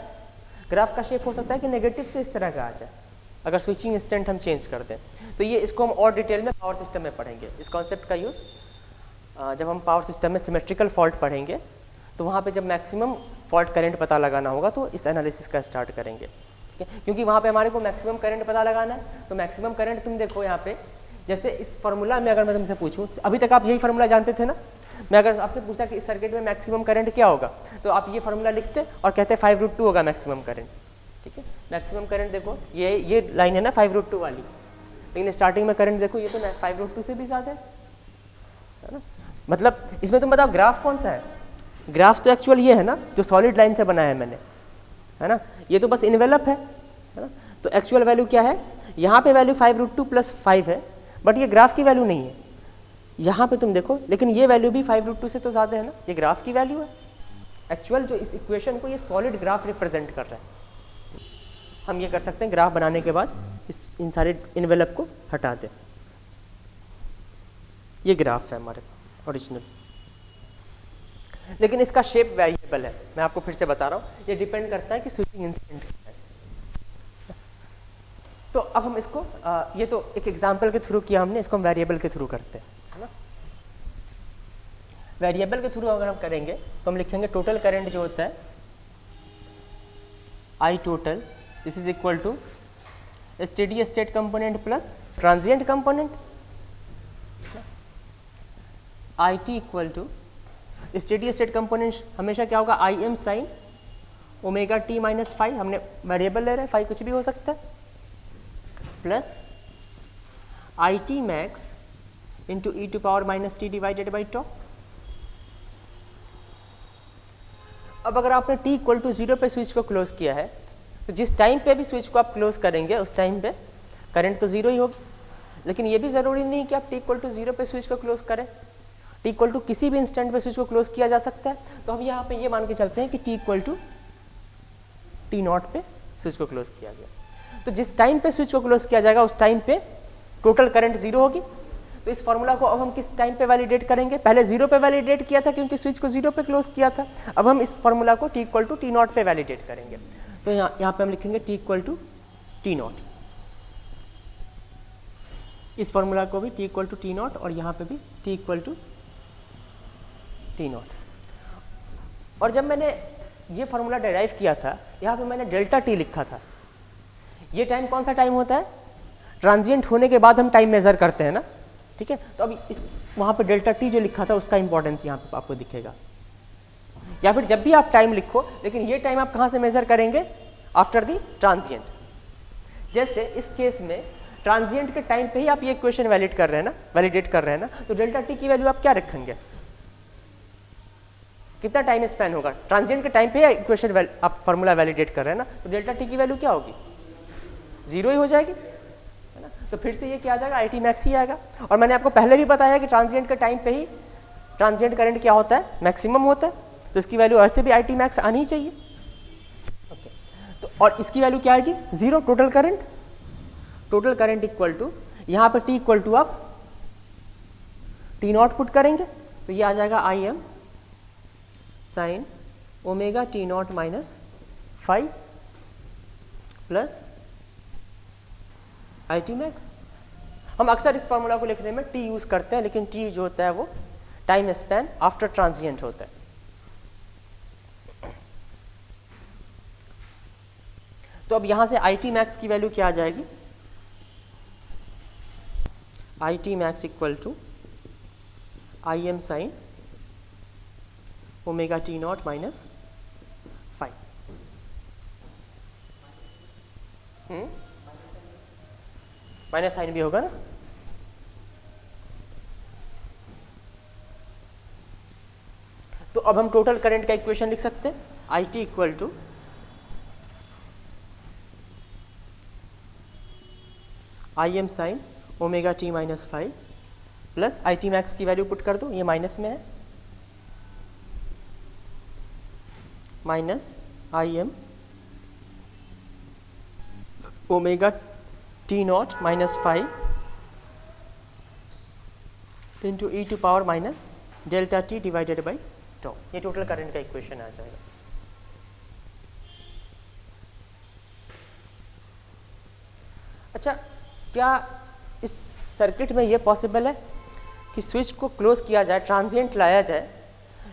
ग्राफ का शेप हो सकता है कि नेगेटिव से इस तरह का आ जाए, अगर स्विचिंग इंस्टेंट हम चेंज कर दें। तो ये इसको हम और डिटेल में पावर सिस्टम में पढ़ेंगे, इस कॉन्सेप्ट का यूज़ जब हम पावर सिस्टम में सिमेट्रिकल फॉल्ट पढ़ेंगे, तो वहाँ पे जब मैक्सिमम फॉल्ट करंट पता लगाना होगा तो इस एनालिसिस का स्टार्ट करेंगे, ठीक है। क्योंकि वहाँ पे हमारे को मैक्सिमम करंट पता लगाना है, तो मैक्सिमम करंट तुम देखो यहाँ पे, जैसे इस फार्मूला में अगर मैं तुमसे पूछूँ, अभी तक आप यही फार्मूला जानते थे ना, मैं अगर आपसे पूछता कि इस सर्किट में मैक्सिमम करंट क्या होगा, तो आप ये फार्मूला लिखते और कहते 5√2 होगा मैक्सिमम करंट, ठीक है। मैक्सिमम करंट देखो, ये लाइन है ना 5√2 वाली, लेकिन स्टार्टिंग में करंट देखो ये तो 5√2 से भी ज़्यादा है ना। मतलब इसमें तुम बताओ ग्राफ कौन सा है, ग्राफ तो एक्चुअल ये है ना जो सॉलिड लाइन से बनाया है मैंने, है ना। ये तो बस इन्वेलप है ना। तो एक्चुअल वैल्यू क्या है, यहाँ पे वैल्यू 5√2 + 5 है, बट ये ग्राफ की वैल्यू नहीं है। यहाँ पे तुम देखो, लेकिन ये वैल्यू भी 5√2 से तो ज़्यादा है ना, ये ग्राफ की वैल्यू है। एक्चुअल जो इस इक्वेशन को ये सॉलिड ग्राफ रिप्रेजेंट कर रहा है। हम ये कर सकते हैं, ग्राफ बनाने के बाद इन सारे इन्वेलप को हटा दें। ये ग्राफ है हमारे ओरिजिनल, लेकिन इसका शेप वेरिएबल है। मैं आपको फिर से बता रहा हूँ, ये डिपेंड करता है कि स्विचिंग इंस्टेंट क्या है। तो अब हम इसको ये तो एक एग्जांपल के थ्रू किया हमने, इसको हम वेरिएबल के थ्रू करते हैं, है ना। वेरिएबल के थ्रू अगर हम करेंगे तो हम लिखेंगे टोटल करंट जो होता है I total this is equal to steady state component plus transient component, I T equal to steady state component हमेशा क्या होगा I M sine omega T minus five, हमने वेरिएबल ले रहे हैं, फाइव कुछ भी हो सकता है, plus I T max into E to power minus T divided by tau. अब अगर आपने t इक्वल टू 0 पे स्विच को क्लोज किया है तो जिस टाइम पे भी स्विच को आप क्लोज करेंगे उस टाइम पे करंट तो 0 ही होगी, लेकिन ये भी ज़रूरी नहीं कि आप t इक्वल टू 0 पे स्विच को क्लोज करें, t इक्वल टू किसी भी इंस्टेंट पे स्विच को क्लोज किया जा सकता है। तो हम यहाँ पे ये मान के चलते हैं कि t equal to T not पे स्विच को क्लोज किया गया, तो जिस टाइम पे स्विच को क्लोज किया जाएगा उस टाइम पे टोटल करंट 0 होगी। तो इस फॉर्मूला को अब हम किस टाइम पे वैलिडेट करेंगे, पहले 0 पे वैलिडेट किया था क्योंकि स्विच को 0 पे क्लोज किया था, अब हम इस फॉर्मूला को t equal to T not पे वैलिडेट करेंगे। तो यहाँ पे हम लिखेंगे t equal to T naught, इस फॉर्मूला को भी t equal to T naught और यहाँ पे भी t equal to T naught. और जब मैंने ये फॉर्मूला डेराइव किया था यहाँ पे मैंने डेल्टा t लिखा था, ये टाइम कौन सा टाइम होता है, ट्रांजिएंट होने के बाद हम टाइम मेजर करते हैं ना, ठीक है। तो अभी इस वहाँ पे डेल्टा टी जो लिखा था उसका इंपॉर्टेंस यहाँ पे आपको दिखेगा, या फिर जब भी आप टाइम लिखो लेकिन ये टाइम आप कहाँ से मेजर करेंगे, आफ्टर दी ट्रांजिएंट। जैसे इस केस में ट्रांजिएंट के टाइम पे ही आप ये इक्वेशन वैलिडेट कर रहे हैं ना, तो डेल्टा टी की वैल्यू आप क्या रखेंगे, कितना टाइम स्पेन होगा, ट्रांजिएंट के टाइम पे इक्वेशन आप फॉर्मूला वैलिडेट कर रहे हैं ना, तो डेल्टा टी की वैल्यू क्या होगी, 0 ही हो जाएगी, है ना। तो फिर से ये क्या आ जाएगा, आई टी मैक्स ही आएगा। और मैंने आपको पहले भी बताया कि ट्रांजिएंट के टाइम पे ही ट्रांजिएंट करंट क्या होता है, मैक्सिमम होता है, तो इसकी वैल्यू ऐसे भी आई टी मैक्स आनी ही चाहिए। ओके, तो और इसकी वैल्यू क्या आएगी, 0 टोटल करंट इक्वल टू, यहाँ पे टी इक्वल टू आप टी नॉट पुट करेंगे तो ये आ जाएगा I am sine omega T naught minus 5 plus I T max. हम अक्सर इस फॉर्मूला को लिखने में टी यूज करते हैं, लेकिन टी जो होता है वो टाइम स्पैन आफ्टर ट्रांजिएंट होता है। तो अब यहां से आई टी मैक्स की वैल्यू क्या आ जाएगी, I T max equal to I M sine omega T naught minus 5। Minus sine भी होगा ना, तो अब हम टोटल करंट का इक्वेशन लिख सकते हैं, I T equal to I M sine omega T minus 5 plus I T max की वैल्यू पुट कर दो, ये माइनस में है, minus I m omega T naught minus 5 into E to power minus delta T divided by tau, ये total current का equation आ जाएगा। अच्छा, क्या इस सर्किट में ये पॉसिबल है कि स्विच को क्लोज किया जाए, ट्रांजिएंट लाया जाए,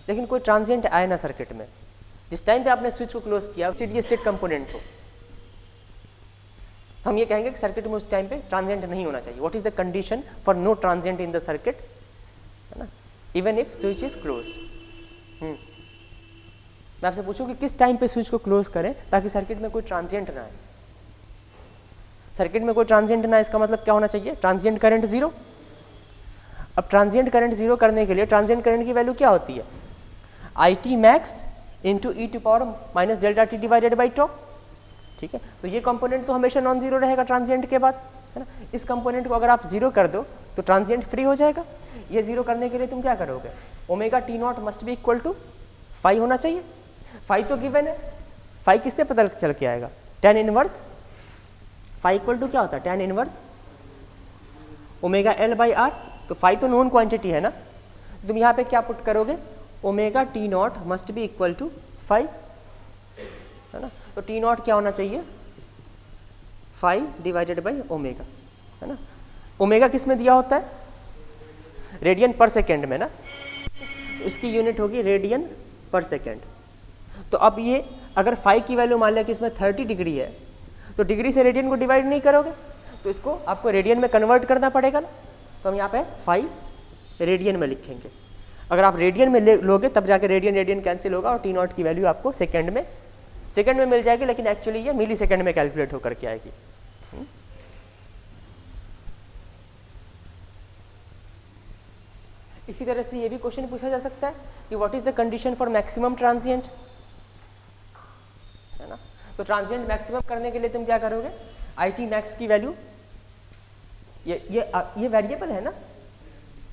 लेकिन कोई ट्रांजिएंट आए ना सर्किट में, जिस टाइम पे आपने स्विच को क्लोज किया स्टेडी स्टेट कंपोनेंट को, हम ये कहेंगे कि सर्किट में उस टाइम पे ट्रांजिएंट नहीं होना चाहिए। What is the condition for no transient in the circuit, है ना, even if switch is closed. मैं आपसे पूछूं कि किस टाइम पे स्विच को क्लोज करें ताकि सर्किट में कोई ट्रांजिएंट ना आए। सर्किट में कोई ट्रांजिएंट ना, इसका मतलब क्या होना चाहिए, ट्रांजिएंट करंट 0। अब ट्रांजिएंट करंट 0 करने के लिए ट्रांजिएंट करंट की वैल्यू क्या होती है, I T max into E to power minus delta T divided by tau, ठीक है। तो ये कंपोनेंट तो हमेशा नॉन जीरो रहेगा ट्रांजिएंट के बाद, है ना। इस कंपोनेंट को अगर आप 0 कर दो तो ट्रांजिएंट फ्री हो जाएगा। ये 0 करने के लिए तुम क्या करोगे, omega T naught must be equal to 5 होना चाहिए। 5 तो गिवन है, 5 किससे पता चल के आएगा, tan इनवर्स 5 इक्वल टू क्या होता है, tan inverse omega L by R. तो 5 तो नोन क्वांटिटी है ना, तुम यहाँ पे क्या पुट करोगे, omega T naught must be equal to 5, है ना। तो टी नॉट क्या होना चाहिए, 5 डिवाइडेड बाई ओमेगा, है ना। ओमेगा किस में दिया होता है, रेडियन पर सेकेंड में ना, तो इसकी यूनिट होगी रेडियन पर सेकेंड। तो अब ये अगर फाई की वैल्यू मान लिया कि इसमें 30 डिग्री है, तो डिग्री से रेडियन को डिवाइड नहीं करोगे, तो इसको आपको रेडियन में कन्वर्ट करना पड़ेगा ना। तो हम यहाँ पे फाई रेडियन में लिखेंगे। अगर आप रेडियन में लोगे तब जाके रेडियन रेडियन कैंसिल होगा और टी नॉट की वैल्यू आपको सेकेंड में मिल जाएगी, लेकिन एक्चुअली ये मिली सेकेंड में कैलकुलेट होकर के आएगी। इसी तरह से ये भी क्वेश्चन पूछा जा सकता है कि what is the condition for maximum transient, है ना। तो ट्रांजिएंट मैक्सिमम करने के लिए तुम क्या करोगे, आई टी मैक्स की वैल्यू, ये वेरिएबल है ना,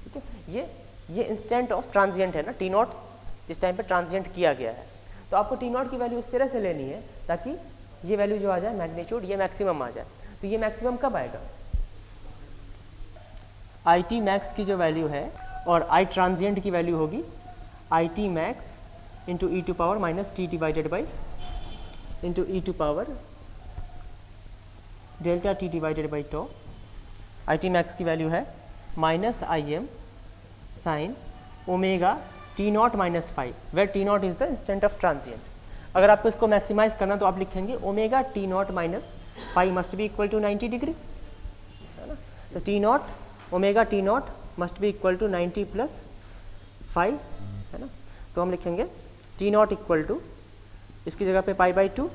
ठीक है, ये इंस्टेंट ऑफ ट्रांजिएंट है ना, टी नॉट जिस टाइम पे ट्रांजिएंट किया गया है। तो आपको टी नॉट की वैल्यू उस तरह से लेनी है ताकि ये वैल्यू जो आ जाए मैग्नीट्यूड, ये मैक्सिमम आ जाए। तो ये मैक्सिमम कब आएगा, आई टी मैक्स की जो वैल्यू है और आई ट्रांजिएंट की वैल्यू होगी I T max into E to power minus T divided by into E to power delta T divided by tau. I T max की वैल्यू है minus I M sine omega T naught minus five, where T naught is the instant of transient. अगर आपको इसको maximise करना तो आप लिखेंगे omega T naught minus five must be equal to 90 degree, है ना। तो T not omega T naught must be equal to 90 plus 5, है ना। तो हम लिखेंगे टी नॉट इक्वल टू, इसकी जगह पे पाई बाई 2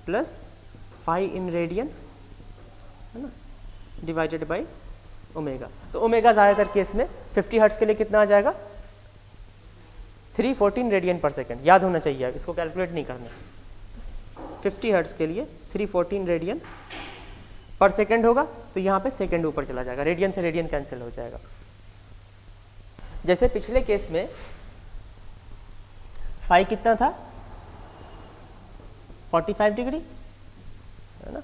प्लस 5 इन रेडियन, है ना, डिवाइडेड बाई ओमेगा। तो ओमेगा ज़्यादातर केस में 50 हर्ट्ज के लिए कितना आ जाएगा, 314 रेडियन पर सेकेंड। याद होना चाहिए, इसको कैलकुलेट नहीं करना। 50 हर्ट्ज के लिए 314 रेडियन पर सेकेंड होगा, तो यहाँ पे सेकेंड ऊपर चला जाएगा, रेडियन से रेडियन कैंसिल हो जाएगा। जैसे पिछले केस में फाई कितना था, 45 डिग्री, है ना।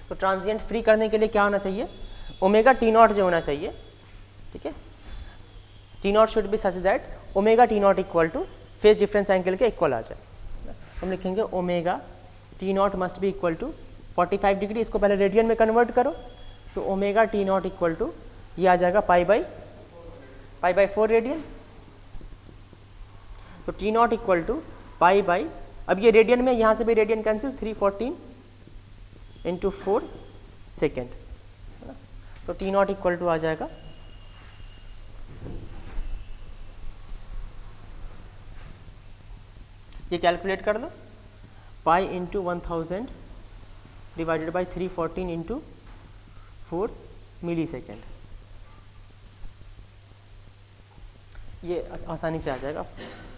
तो ट्रांजिएंट फ्री करने के लिए क्या होना चाहिए, ओमेगा टी नॉट जो होना चाहिए, ठीक है, T naught should be such that omega T not equal to phase difference angle के इक्वल आ जाए। हम लिखेंगे omega T naught must be equal to 45 degree, इसको पहले रेडियन में कन्वर्ट करो, तो omega T not equal to ये आ जाएगा पाई बाई 4 रेडियन। तो T not equal to pi by, अब ये रेडियन में यहाँ से भी रेडियन कैंसिल, 314 इंटू 4 सेकेंड, है ना। तो टी नॉट इक्वल टू आ जाएगा ये कैलकुलेट कर दो, pi into 1000 divided by 314 into 4 millisecond. ये आसानी से आ जाएगा,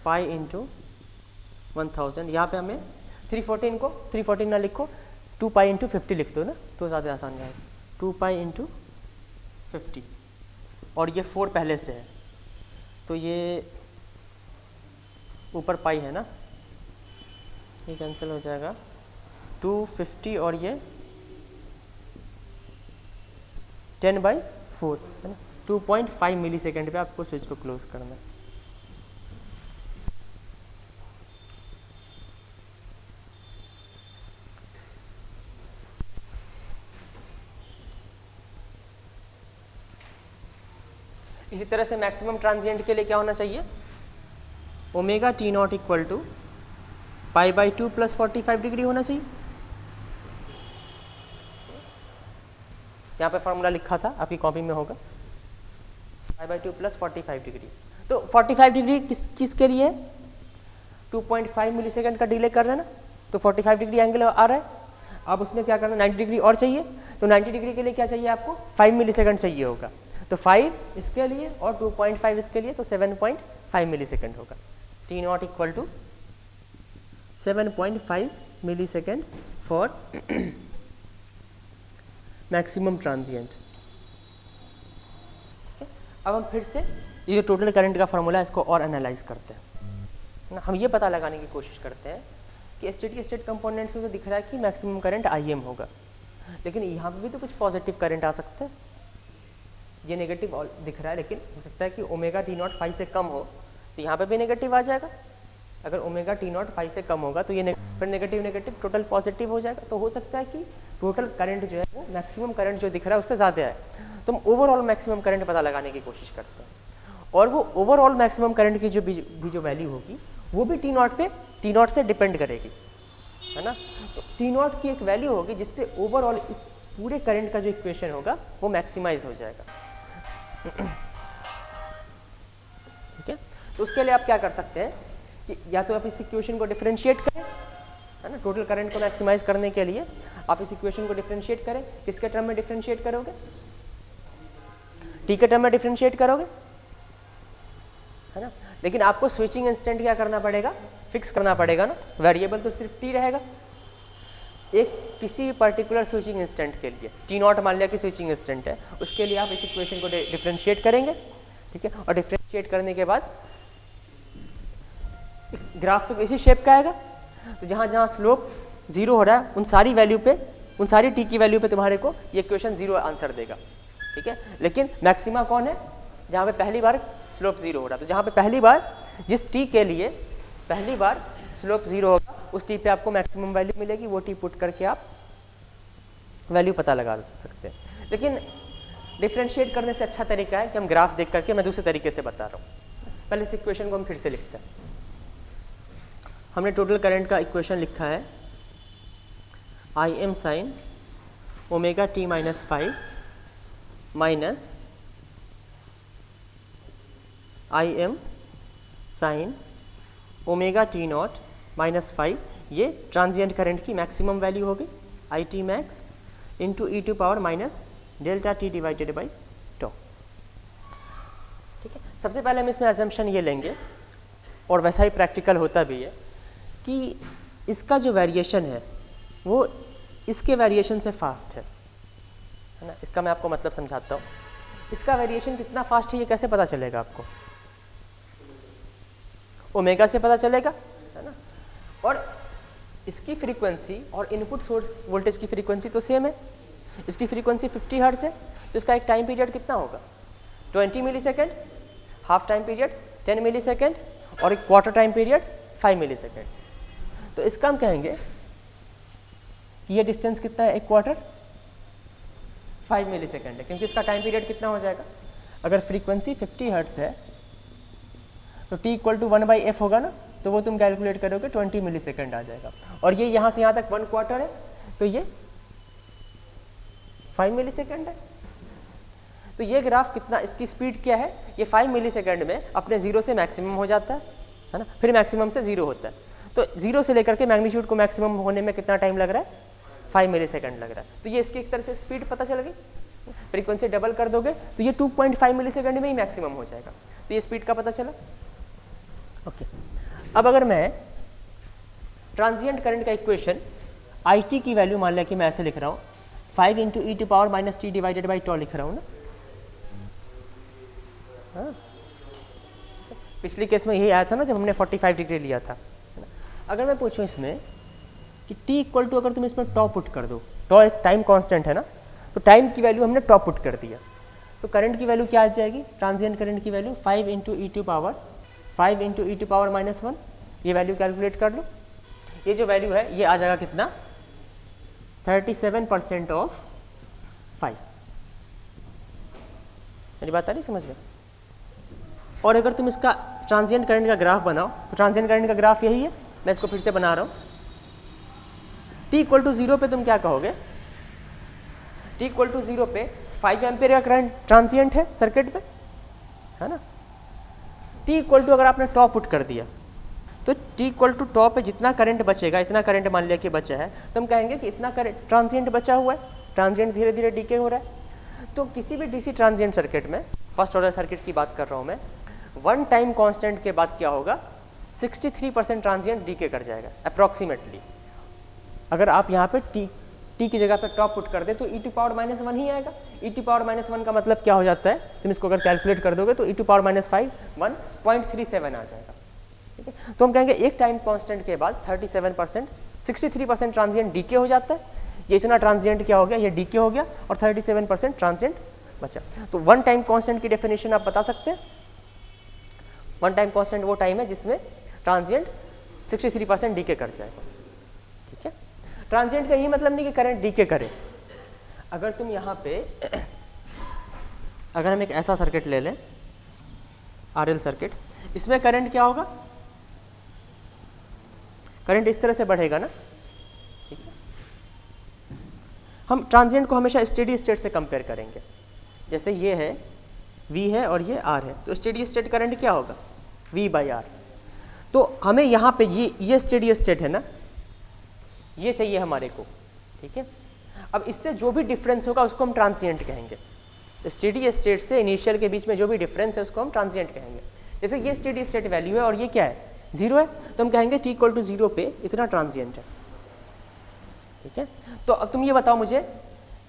पाई इंटू 1000, यहाँ पे हमें 314 ना लिखो, 2 पाई इंटू 50 लिख दो ना, तो ज़्यादा आसान रहेगा। 2 पाई इंटू 50, और ये 4 पहले से है, तो ये ऊपर पाई है ना, ये कैंसिल हो जाएगा, 250 और ये 10/4, है ना। 2.5 मिली सेकेंड पे आपको स्विच को क्लोज करना है। इसी तरह से मैक्सिमम ट्रांजिएंट के लिए क्या होना चाहिए, omega T not equal to pi by 2 plus 45 degree होना चाहिए। यहाँ पे फॉर्मूला लिखा था, आपकी कॉपी में होगा, पाई बाई 2 प्लस 45 डिग्री। तो 45 डिग्री किसके लिए, 2.5 मिली सेकेंड का डिले कर रहे हैं ना, तो 45 डिग्री एंगल आ रहा है। अब उसमें क्या करना, 90 डिग्री और चाहिए, तो 90 डिग्री के लिए क्या चाहिए आपको, 5 मिली सेकेंड चाहिए होगा। तो 5 इसके लिए और 2.5 इसके लिए, तो 7.5 मिली सेकेंड होगा। T not equal to 7.5 millisecond for maximum transient. अब हम फिर से ये जो टोटल करंट का फॉर्मूला है इसको और एनालाइज करते हैं। हम ये पता लगाने की कोशिश करते हैं कि स्टेडी स्टेट कंपोनेंट से तो दिख रहा है कि मैक्सिमम करंट IM होगा, लेकिन यहाँ पे भी तो कुछ पॉजिटिव करंट आ सकता है। ये नेगेटिव दिख रहा है, लेकिन हो सकता है कि ओमेगा टी नॉट 5 से कम हो, तो यहाँ पे भी नेगेटिव आ जाएगा। अगर ओमेगा टी नॉट 5 से कम होगा तो ये फिर नेगेटिव टोटल पॉजिटिव हो जाएगा। तो हो सकता है कि टोटल करंट जो है वो मैक्सिमम करंट जो दिख रहा है उससे ज़्यादा है। तो हम ओवरऑल मैक्सिमम करंट पता लगाने की कोशिश करते हैं। और वो ओवरऑल मैक्सिमम करंट की जो वैल्यू होगी वो भी टी नॉट से डिपेंड करेगी, है ना। तो टी नॉट की एक वैल्यू होगी जिसपे ओवरऑल इस पूरे करंट का जो इक्वेशन होगा वो मैक्सिमाइज हो जाएगा। ठीक है, तो उसके लिए आप क्या कर सकते हैं कि या तो आप इस इक्वेशन को डिफरेंशिएट करें, है ना, टोटल करंट को मैक्सिमाइज करने के लिए आप इस इक्वेशन को डिफरेंशिएट करें। किसके टर्म में डिफरेंशिएट करोगे? टी के टर्म में डिफरेंशिएट करोगे, है ना। लेकिन आपको स्विचिंग इंस्टेंट क्या करना पड़ेगा? फिक्स करना पड़ेगा ना, वेरिएबल तो सिर्फ टी रहेगा। एक किसी पर्टिकुलर स्विचिंग इंस्टेंट के लिए टी नॉट मान लिया कि स्विचिंग इंस्टेंट है, उसके लिए आप इस इक्वेशन को डिफरेंशिएट करेंगे, ठीक है। और डिफरेंशिएट करने के बाद ग्राफ तो इसी शेप का आएगा। तो जहाँ जहाँ स्लोप जीरो हो रहा है उन सारी वैल्यू पे, उन सारी टी की वैल्यू पे तुम्हारे को ये इक्वेशन जीरो आंसर देगा, ठीक है। लेकिन मैक्सिमा कौन है? जहाँ पे पहली बार स्लोप जीरो हो रहा है। तो जहाँ पे पहली बार जिस टी के लिए पहली बार स्लोप जीरो होगा उस टी पे आपको मैक्सिमम वैल्यू मिलेगी, वो टी पुट करके आप वैल्यू पता लगा सकते हैं। लेकिन डिफरेंशिएट करने से अच्छा तरीका है कि हम ग्राफ देख करके, मैं दूसरे तरीके से बता रहा हूँ। पहले इस इक्वेशन को हम फिर से लिखते हैं। हमने टोटल करंट का इक्वेशन लिखा है I M sine omega T minus 5 minus I M sine omega T naught minus 5, ये ट्रांजिएंट करंट की मैक्सिमम वैल्यू होगी I T max into E to power minus delta T divided by tau. ठीक है, सबसे पहले हम इसमें assumption ये लेंगे, और वैसा ही प्रैक्टिकल होता भी है, कि इसका जो वेरिएशन है वो इसके वेरिएशन से फास्ट है ना। इसका मैं आपको मतलब समझाता हूँ। इसका वेरिएशन कितना फास्ट है ये कैसे पता चलेगा आपको? ओमेगा से पता चलेगा, है ना। और इसकी फ्रीक्वेंसी और इनपुट सोर्स वोल्टेज की फ्रीक्वेंसी तो सेम है। इसकी फ्रीक्वेंसी 50 हर्ट्ज है, तो इसका एक टाइम पीरियड कितना होगा? 20 मिली सेकेंड, हाफ टाइम पीरियड 10 मिली सेकेंड, और एक क्वार्टर टाइम पीरियड 5 मिली सेकेंड। तो इसका हम कहेंगे कि ये डिस्टेंस कितना है? एक क्वार्टर 5 मिली सेकेंड है, क्योंकि इसका टाइम पीरियड कितना हो जाएगा? अगर फ्रीक्वेंसी 50 हर्ट्ज है तो t इक्वल टू 1/f होगा ना, तो वो तुम कैलकुलेट करोगे 20 मिली सेकेंड आ जाएगा। और ये यहाँ से यहाँ तक 1 क्वार्टर है, तो ये 5 मिली सेकेंड है। तो ये ग्राफ कितना, इसकी स्पीड क्या है? ये 5 मिली सेकेंड में अपने जीरो से मैक्सिमम हो जाता है ना, फिर मैक्सिमम से जीरो होता है। तो जीरो से लेकर के मैग्नीट्यूड को मैक्सिमम होने में कितना टाइम लग रहा है? 5 मिली सेकेंड लग रहा है। तो ये इसकी एक तरह से स्पीड पता चल गई। फ्रीक्वेंसी डबल कर दोगे तो ये 2.5 मिली सेकेंड में ही मैक्सिमम हो जाएगा। तो ये स्पीड का पता चला। ओके, अब अगर मैं ट्रांजिएंट करंट का इक्वेशन आई टी की वैल्यू मान लिया कि मैं ऐसे लिख रहा हूँ 5 into E to power minus T divided by tau लिख रहा हूँ ना। हाँ, पिछले केस में यही आया था ना जब हमने 45 डिग्री लिया था। अगर मैं पूछूं इसमें कि t इक्वल टू, अगर तुम इसमें टॉ पुट कर दो, टॉ एक टाइम कांस्टेंट है ना, तो टाइम की वैल्यू हमने टॉ पुट कर दिया, तो करंट की वैल्यू क्या आ जाएगी? ट्रांजिएंट करंट की value 5 into E to power minus 1। ये वैल्यू कैलकुलेट कर लो। ये जो वैल्यू है ये आ जाएगा कितना? 37% ऑफ 5। मेरी बात आ रही समझ में? और अगर तुम इसका ट्रांजिएंट करंट का ग्राफ बनाओ तो ट्रांजिएंट करंट का ग्राफ यही है। मैं इसको फिर से बना रहा हूँ। t इक्वल टू 0 पे तुम क्या कहोगे? t इक्वल टू 0 पे 5 एम्पियर का करंट ट्रांजिएंट है सर्किट पे, है ना। t इक्वल टू अगर आपने टॉ पुट कर दिया तो t इक्वल टू टॉ पे जितना करंट बचेगा, इतना करंट मान लिया कि बचा है, तो हम कहेंगे कि इतना करंट ट्रांजिएंट बचा हुआ है, ट्रांजिएंट धीरे धीरे डीके हो रहा है। तो किसी भी डीसी ट्रांजिएंट सर्किट में, फर्स्ट ऑर्डर सर्किट की बात कर रहा हूँ मैं, वन टाइम कांस्टेंट के बाद क्या होगा? 63% ट्रांजिएंट डीके कर जाएगा अप्रॉक्सीमेटली। अगर आप यहाँ पे टी की जगह पे टॉप पुट कर दे तो ई टू पावर माइनस 1 ही आएगा। ई टू पावर माइनस 1 का मतलब क्या हो जाता है? तुम इसको अगर कैलकुलेट कर दोगे तो ई टू पावर माइनस 5 1.37 आ जाएगा। ठीक है, तो हम कहेंगे एक टाइम कांस्टेंट के बाद 37%, 63% ट्रांजिएंट डीके हो जाता है। ये इतना ट्रांजिएंट क्या हो गया? ये डीके हो गया, और 37% ट्रांजिएंट बचा। तो वन टाइम कांस्टेंट की डेफिनेशन आप बता सकते हैं। वन टाइम कांस्टेंट वो टाइम है जिसमें ट्रांजिएंट 63% डीके कर जाएगा। ठीक है, ट्रांजिएंट का यही मतलब नहीं कि करंट डीके करे। अगर तुम यहाँ पे अगर हम एक ऐसा सर्किट ले लें RL सर्किट, इसमें करंट क्या होगा, करंट इस तरह से बढ़ेगा ना, ठीक है। हम ट्रांजिएंट को हमेशा स्टेडी स्टेट से कंपेयर करेंगे, जैसे ये है V है और ये R है, तो स्टेडी स्टेट करंट क्या होगा V/R। तो हमें यहाँ पे ये स्टेडी स्टेट है ना, ये चाहिए हमारे को, ठीक है। अब इससे जो भी डिफरेंस होगा उसको हम ट्रांजिएंट कहेंगे। स्टेडी स्टेट से इनिशियल के बीच में जो भी डिफरेंस है उसको हम ट्रांजिएंट कहेंगे। जैसे ये स्टेडी स्टेट वैल्यू है और ये क्या है 0 है, तो हम कहेंगे t = 0 पे इतना ट्रांजिएंट है, ठीक है। तो अब तुम ये बताओ मुझे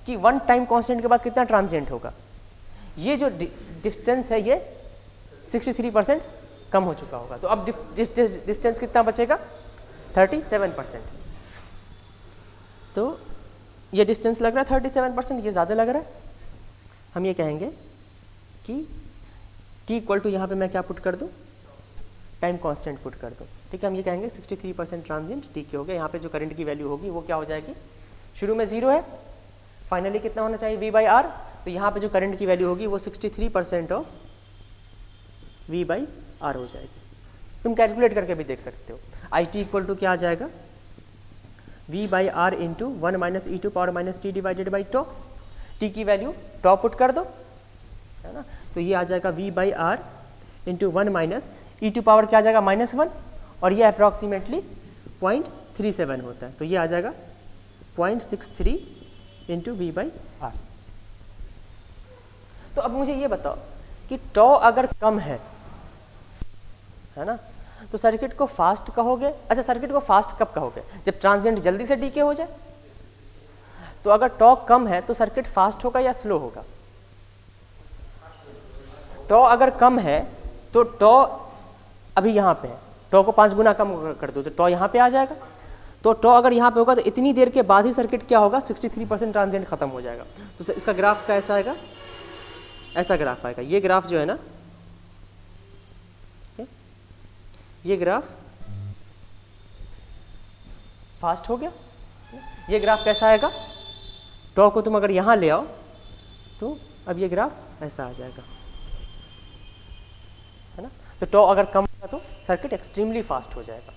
कि 1 टाइम कांस्टेंट के बाद कितना ट्रांजिएंट होगा। ये जो डिस्टेंस है ये 63% कम हो चुका होगा, तो अब डिस्टेंस कितना बचेगा 37%। तो ये डिस्टेंस लग रहा है 37%, ये ज़्यादा लग रहा है। हम ये कहेंगे कि t = यहाँ पे मैं क्या पुट कर दूँ, टाइम कांस्टेंट पुट कर दूँ, ठीक है। हम ये कहेंगे 63% ट्रांजिएंट t के हो गया। यहाँ पे जो करंट की वैल्यू होगी वो क्या हो जाएगी, शुरू में 0 है, फाइनली कितना होना चाहिए V/R, तो यहाँ पे जो करंट की वैल्यू होगी वो 63% ऑफ V/R हो जाएगी। तुम कैलकुलेट करके भी देख सकते हो। IT = क्या आ जाएगा V/R × 1 - e⁻t / t की वैल्यू टॉ पुट कर दो, है ना, तो ये आ जाएगा V/R × 1 - e⁻ क्या आ जाएगा -1, और ये अप्रॉक्सीमेटली 0.37 होता है, तो ये आ जाएगा 0.63 × V/R। तो अब मुझे ये बताओ कि टॉ अगर कम है ना, तो सर्किट को फास्ट कहोगे। अच्छा, सर्किट को फास्ट कब कहोगे, जब ट्रांजिएंट जल्दी से डीके हो जाए। तो अगर टॉ कम है तो सर्किट फास्ट होगा या स्लो होगा। टॉ अगर कम है तो टॉ अभी यहाँ पे है, टॉ को 5 गुना कम कर दो तो टॉ यहाँ पे आ जाएगा। तो टॉ अगर यहाँ पे होगा तो इतनी देर के बाद ही सर्किट क्या होगा 63% ट्रांजिएंट खत्म हो जाएगा। तो इसका ग्राफ कैसा आएगा, ऐसा ग्राफ आएगा। ये ग्राफ जो है ना, ये ग्राफ फास्ट हो गया। ये ग्राफ कैसा आएगा, टॉ को तुम अगर यहाँ ले आओ तो अब ये ग्राफ ऐसा आ जाएगा, है ना। तो टॉ अगर कम होगा तो सर्किट एक्सट्रीमली फास्ट हो जाएगा।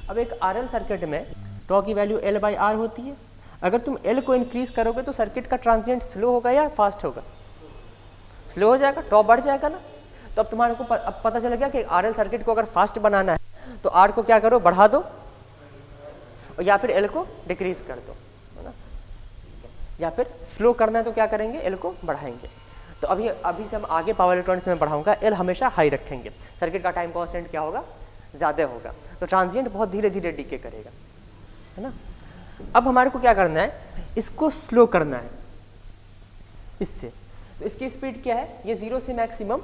अब एक RL सर्किट में टॉ की वैल्यू L/R होती है। अगर तुम L को इंक्रीज करोगे तो सर्किट का ट्रांजिएंट स्लो होगा या फास्ट होगा, स्लो हो जाएगा, टॉ बढ़ जाएगा ना। तो अब तुम्हारे को अब पता चल गया कि RL सर्किट को अगर फास्ट बनाना है तो R को क्या करो, बढ़ा दो, या फिर L को डिक्रीज कर दो, है ना। या फिर स्लो करना है तो क्या करेंगे, L को बढ़ाएंगे। तो अभी से हम आगे पावर इलेक्ट्रॉनिक्स में बढ़ाऊंगा, L हमेशा हाई रखेंगे, सर्किट का टाइम कांस्टेंट क्या होगा, ज़्यादा होगा, तो ट्रांजिएंट बहुत धीरे धीरे डीके करेगा, है ना। अब हमारे को क्या करना है, इसको स्लो करना है इससे। तो इसकी स्पीड क्या है, ये 0 से मैक्सिमम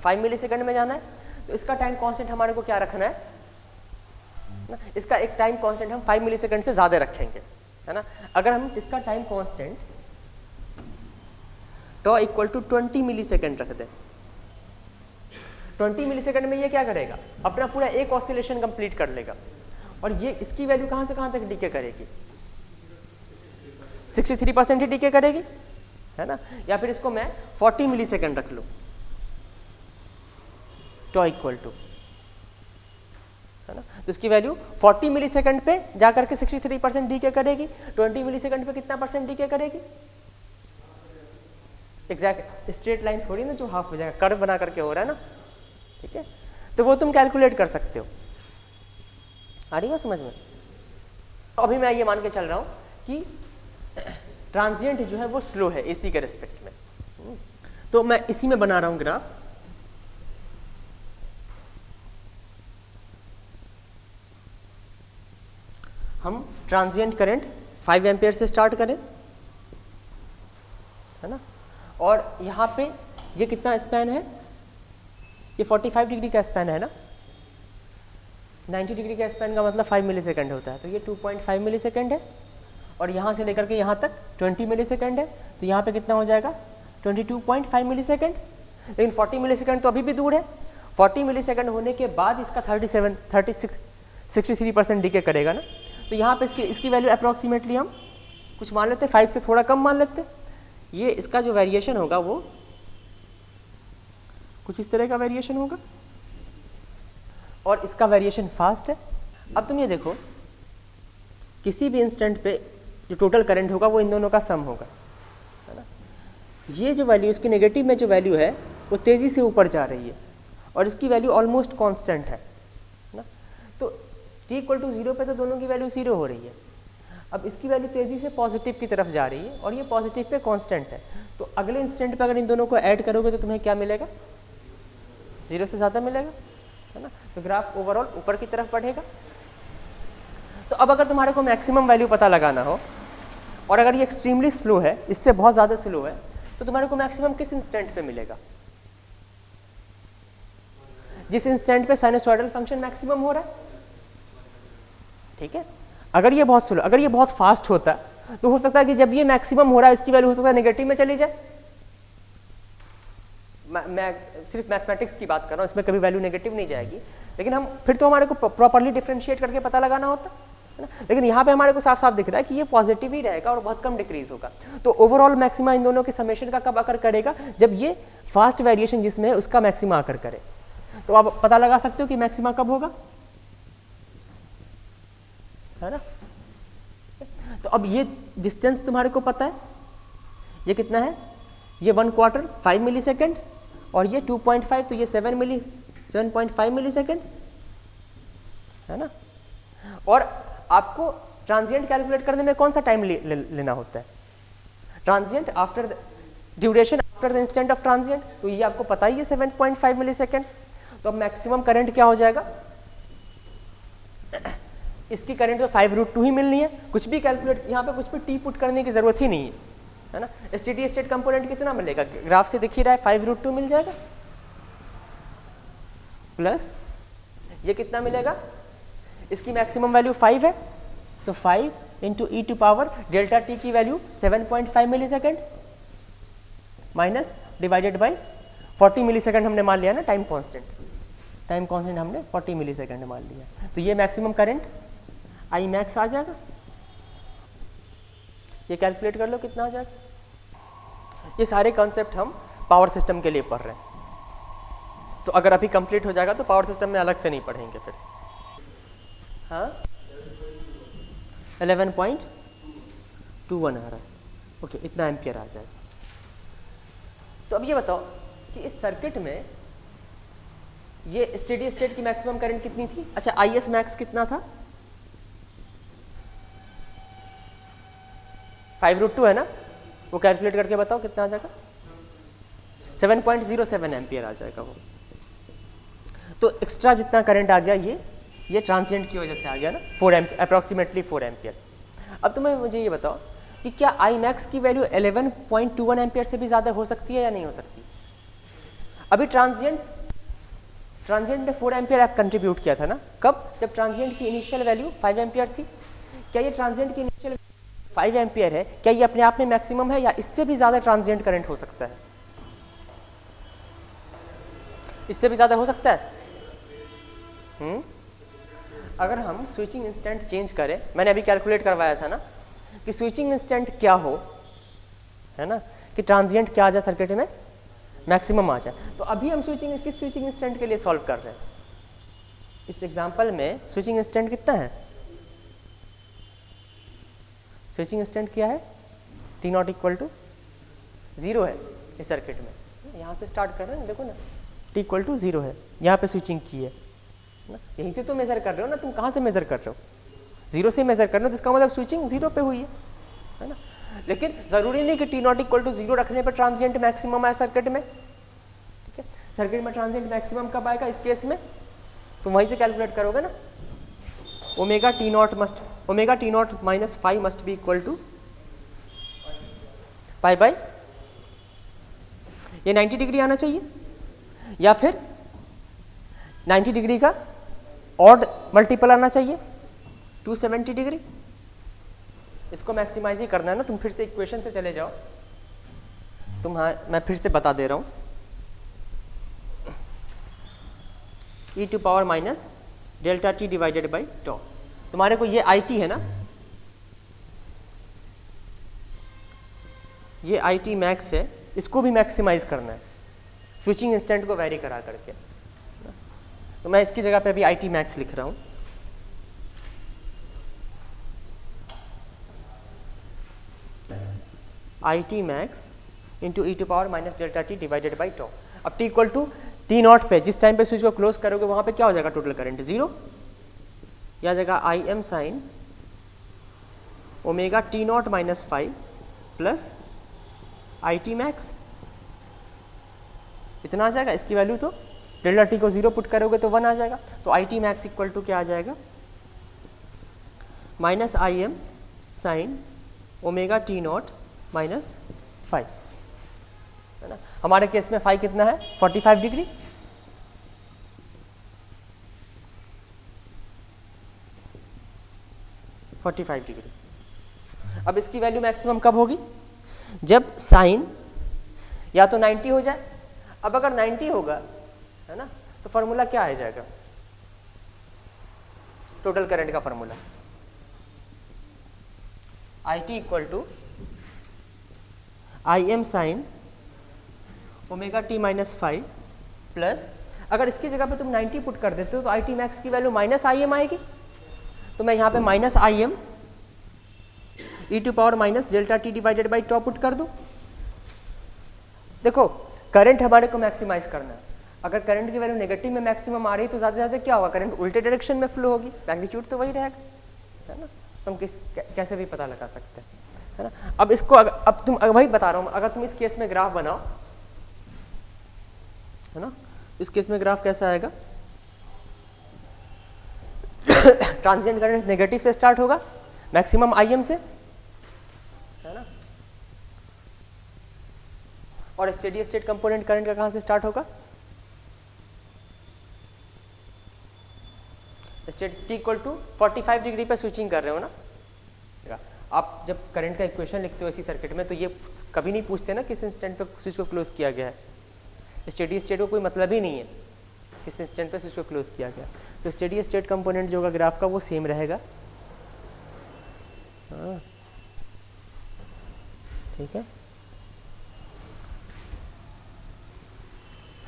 5 मिलीसेकंड में जाना है। तो इसका टाइम कांस्टेंट हमारे को क्या रखना है ना, इसका एक टाइम कांस्टेंट हम 5 मिलीसेकंड से ज़्यादा रखेंगे, है ना। अगर हम इसका टाइम कांस्टेंट टॉ = 20 मिलीसेकंड रख दें, 20 मिलीसेकंड में ये क्या करेगा, अपना पूरा एक ऑसिलेशन कंप्लीट कर लेगा। और ये इसकी वैल्यू कहाँ से कहाँ तक डीके करेगी, 63% ही डीके करेगी, है ना। या फिर इसको मैं 40 मिलीसेकंड रख लूँ, टॉ = है ना। तो इसकी वैल्यू 40 मिलीसेकंड पे जाकर के 63% डीके करेगी, 20 मिलीसेकंड पे कितना % डीके करेगी, एग्जैक्ट स्ट्रेट लाइन थोड़ी ना जो हाफ हो जाएगा, कर्व बना करके हो रहा है ना, ठीक है। तो वो तुम कैलकुलेट कर सकते हो। आ रही है समझ में। अभी मैं ये मान के चल रहा हूँ कि ट्रांजिएंट जो है वो स्लो है एसी के रिस्पेक्ट में, तो मैं इसी में बना रहा हूँ ग्राफ। हम ट्रांजिएंट करंट 5 एम्पियर से स्टार्ट करें, है ना। और यहाँ पे ये कितना स्पैन है, ये 45 डिग्री का स्पैन है ना, 90 डिग्री का स्पैन का मतलब 5 मिलीसेकंड होता है, तो ये 2.5 मिलीसेकंड है। और यहाँ से लेकर के यहाँ तक 20 मिलीसेकंड है, तो यहाँ पे कितना हो जाएगा 22.5 मिलीसेकंड। लेकिन 40 मिलीसेकंड तो अभी भी दूर है। 40 मिलीसेकंड होने के बाद इसका 63% डीके करेगा ना। तो यहाँ पे इसकी वैल्यू अप्रॉक्सीमेटली हम कुछ मान लेते हैं, 5 से थोड़ा कम मान लेते हैं। ये इसका जो वेरिएशन होगा वो कुछ इस तरह का वेरिएशन होगा, और इसका वेरिएशन फास्ट है। अब तुम ये देखो, किसी भी इंस्टेंट पे जो टोटल करंट होगा वो इन दोनों का सम होगा, है ना। ये जो वैल्यू, इसकी नेगेटिव में जो वैल्यू है वो तेज़ी से ऊपर जा रही है और इसकी वैल्यू ऑलमोस्ट कांस्टेंट है ना। तो t इक्वल टू 0 पे तो दोनों की वैल्यू 0 हो रही है। अब इसकी वैल्यू तेज़ी से पॉजिटिव की तरफ जा रही है और ये पॉजिटिव पे कांस्टेंट है। तो अगले इंस्टेंट पे अगर इन दोनों को ऐड करोगे तो तुम्हें क्या मिलेगा? 0 से ज़्यादा मिलेगा, है ना। तो ग्राफ ओवरऑल ऊपर की तरफ बढ़ेगा। तो अब अगर तुम्हारे को मैक्सिमम वैल्यू पता लगाना हो और अगर ये एक्सट्रीमली स्लो है, इससे बहुत ज़्यादा स्लो है, तो तुम्हारे को मैक्सिमम किस इंस्टेंट पे मिलेगा? जिस इंस्टेंट पे साइनसॉइडल फंक्शन मैक्सिमम हो रहा है, ठीक है। अगर ये बहुत स्लो, अगर ये बहुत फास्ट होता तो हो सकता है कि जब ये मैक्सिमम हो रहा है इसकी वैल्यू हो सकता है नेगेटिव में चली जाए। मैं सिर्फ मैथमेटिक्स की बात कर रहा हूँ, इसमें कभी वैल्यू नेगेटिव नहीं जाएगी, लेकिन हम फिर तो हमारे को प्रॉपर्ली डिफरेंशिएट करके पता लगाना होता है ना। लेकिन यहाँ पे हमारे को साफ साफ दिख रहा है कि ये पॉजिटिव ही रहेगा और बहुत कम डिक्रीज होगा। तो ओवरऑल मैक्सिमा इन दोनों के समेशन का कब आकर करेगा? जब ये फास्ट वेरिएशन जिसमें है उसका मैक्सिमा आकर करे। तो आप पता लगा सकते हो कि मैक्सिमा कब होगा, है ना। तो अब ये डिस्टेंस तुम्हारे को पता है, ये कितना है? ये 1/4 5 मिली सेकेंड और ये 2.5, तो ये 7.5 मिली सेकेंड, है ना। और आपको ट्रांजिएंट कैलकुलेट करने में कौन सा टाइम लेना होता है? Transient after the duration after the instant of transient, तो ये आपको पता ही है 7.5 मिली सेकेंड। तो अब मैक्सिमम करंट क्या हो जाएगा? इसकी करंट तो 5√2 ही मिलनी है। कुछ भी कैलकुलेट, यहाँ पे कुछ भी टी पुट करने की जरूरत ही नहीं है ना। स्टेडी स्टेट कंपोनेंट कितना मिलेगा? ग्राफ से दिख ही रहा है, 5√2 मिल जाएगा, प्लस ये कितना मिलेगा? इसकी मैक्सिमम वैल्यू 5 है, तो 5 into E to power delta T की value 7.5 millisecond minus divided by 40 millisecond हमने मान लिया ना, टाइम कांस्टेंट हमने 40 मिली सेकेंड मान लिया। तो ये मैक्सिमम करंट आई मैक्स आ जाएगा। ये कैलकुलेट कर लो कितना आ जाएगा। ये सारे कॉन्सेप्ट हम पावर सिस्टम के लिए पढ़ रहे हैं, तो अगर अभी कंप्लीट हो जाएगा तो पावर सिस्टम में अलग से नहीं पढ़ेंगे फिर। हाँ 11.21 आ रहा है, ओके, इतना एम्पियर आ जाएगा। तो अब ये बताओ कि इस सर्किट में ये स्टेडी स्टेट की मैक्सिमम करंट कितनी थी? अच्छा, IS मैक्स कितना था? 5√2 है ना, वो कैलकुलेट करके बताओ कितना आ जाएगा? 7.07 एम्पियर आ जाएगा वो। तो एक्स्ट्रा जितना करंट आ गया ये ट्रांसिएंट की वजह से आ गया ना, 4 एम्पियर, अप्रॉक्सीमेटली 4 एम्पियर। अब तुम्हें मुझे ये बताओ कि क्या आई मैक्स की वैल्यू 11.21 एम्पियर से भी ज़्यादा हो सकती है या नहीं हो सकती? अभी ट्रांजिएंट ने 4 एम्पियर कंट्रीब्यूट किया था ना, कब? जब ट्रांजिएंट की इनिशियल वैल्यू 5 एम्पियर थी। क्या ये ट्रांजिएंट की इनिशियल 5 एम्पियर है, क्या ये अपने आप में मैक्सिमम है या इससे भी ज़्यादा ट्रांजिएंट करंट हो सकता है? इससे भी ज़्यादा हो सकता है। अगर हम स्विचिंग इंस्टेंट चेंज करें, मैंने अभी कैलकुलेट करवाया था ना कि स्विचिंग इंस्टेंट क्या हो, है ना, कि ट्रांजिएंट क्या आ जाए सर्किट में, मैक्सिमम आ जाए। तो अभी हम किस स्विचिंग इंस्टेंट के लिए सॉल्व कर रहे हैं? इस एग्जांपल में स्विचिंग इंस्टेंट कितना है? स्विचिंग इंस्टेंट क्या है? T0 इक्वल टू 0 है इस सर्किट में। यहाँ से स्टार्ट कर रहे हैं, देखो ना, T इक्वल टू 0 है, यहाँ पे स्विचिंग की है ना, यहीं से तो मेजर कर रहे हो ना, तुम कहाँ से मेजर कर रहे हो? 0 से मेजर कर रहे हो, तो इसका मतलब स्विचिंग 0 पे हुई है ना। लेकिन जरूरी नहीं कि T0 इक्वल टू 0 रखने पर ट्रांजिएंट मैक्सिमम आए सर्किट में, ठीक है। सर्किट में ट्रांजिएंट मैक्सिमम कब आएगा इस केस में? तुम वहीं से कैलकुलेट करोगे ना, omega T0 minus 5 must be equal to pi by, ये 90 डिग्री आना चाहिए, या फिर 90 डिग्री का ऑड मल्टीपल आना चाहिए, 270 डिग्री। इसको मैक्सिमाइज ही करना है ना, तुम फिर से इक्वेशन से चले जाओ, मैं फिर से बता दे रहा हूं, e to power minus delta T divided by tau. तुम्हारे को ये IT है ना, ये IT मैक्स है, इसको भी मैक्सिमाइज करना है, स्विचिंग इंस्टेंट को वेरी करा करके। तो मैं इसकी जगह पे अभी आई टी मैक्स लिख रहा हूँ। I T max into E to power minus delta T divided by tau. अब T equal to T not पे जिस टाइम पे स्विच को क्लोज करोगे वहां पे क्या हो जाएगा टोटल करंट, जीरो। या जगह I M sine omega T naught minus 5 plus I T max, इतना आ जाएगा। इसकी वैल्यू तो डेल्टा टी को जीरो पुट करोगे तो 1 आ जाएगा। तो I T max equal to क्या आ जाएगा, minus I M sine omega T naught minus 5, है ना। हमारे केस में 5 कितना है, 45 डिग्री। अब इसकी वैल्यू मैक्सिमम कब होगी, जब साइन या तो 90 हो जाए। अब अगर 90 होगा, है ना, तो फॉर्मूला क्या आ जाएगा, टोटल करंट का formula I T equal to I M sine omega T minus 5 plus, अगर इसकी जगह पे तुम 90 पुट कर देते हो तो आई टी मैक्स की वैल्यू माइनस आई एम आएगी। तो मैं यहाँ पे minus I M e to power minus delta T divided by tau put कर दूं। देखो करंट हमारे को मैक्सिमाइज करना है। अगर करंट की वैल्यू नेगेटिव में मैक्सिमम आ रही है तो ज़्यादा से ज़्यादा क्या होगा, करंट उल्टे डायरेक्शन में फ्लो होगी, मैग्नीट्यूड तो वही रहेगा, है ना। तुम कैसे भी पता लगा सकते हैं, है ना। अब इसको अब तुम वही बता रहा हूँ, अगर तुम इस केस में ग्राफ बनाओ, है ना, इस केस में ग्राफ कैसा आएगा, ट्रांजिएंट करंट नेगेटिव से स्टार्ट होगा, मैक्सिमम आईएम से, है ना, और स्टेडी स्टेट कंपोनेंट करंट का कहां से स्टार्ट होगा, state T equal to 45 degree पे स्विचिंग कर रहे हो ना। आप जब करंट का इक्वेशन लिखते हो इसी सर्किट में तो ये कभी नहीं पूछते ना किस इंस्टेंट पे स्विच को क्लोज किया गया है। स्टेडी स्टेट को कोई मतलब ही नहीं है किस इंस्टेंट पे स्विच को क्लोज किया गया। तो स्टेडी स्टेट कंपोनेंट जो होगा ग्राफ का वो सेम रहेगा, ठीक है।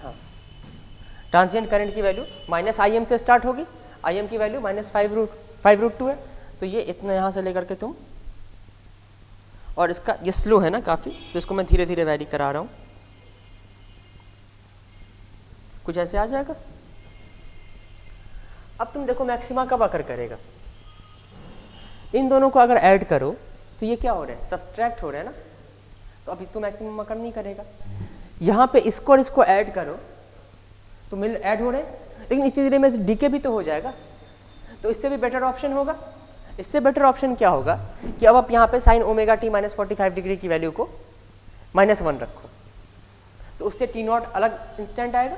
हाँ, ट्रांजिएंट करंट की वैल्यू माइनस आई एम से स्टार्ट होगी, आई एम की वैल्यू माइनस 5√2 है। तो ये इतना यहाँ से लेकर के तुम, और इसका ये स्लो है ना काफ़ी, तो इसको मैं धीरे धीरे वैरी करा रहा हूँ, कुछ ऐसे आ जाएगा। अब तुम देखो मैक्सिमा कब अकर करेगा, इन दोनों को अगर ऐड करो तो ये क्या हो रहा है, सब्सट्रैक्ट हो रहा है ना, तो अभी तो मैक्सिमम अकर नहीं करेगा। यहाँ पे इसको और इसको ऐड करो तो मिल ऐड हो रहे हैं, लेकिन इतनी देर में डीके भी तो हो जाएगा। तो इससे भी बेटर ऑप्शन होगा, इससे बेटर ऑप्शन क्या होगा कि अब आप यहाँ पे sign omega T minus 45 degree की वैल्यू को -1 रखो, तो उससे टी नॉट अलग इंस्टेंट आएगा,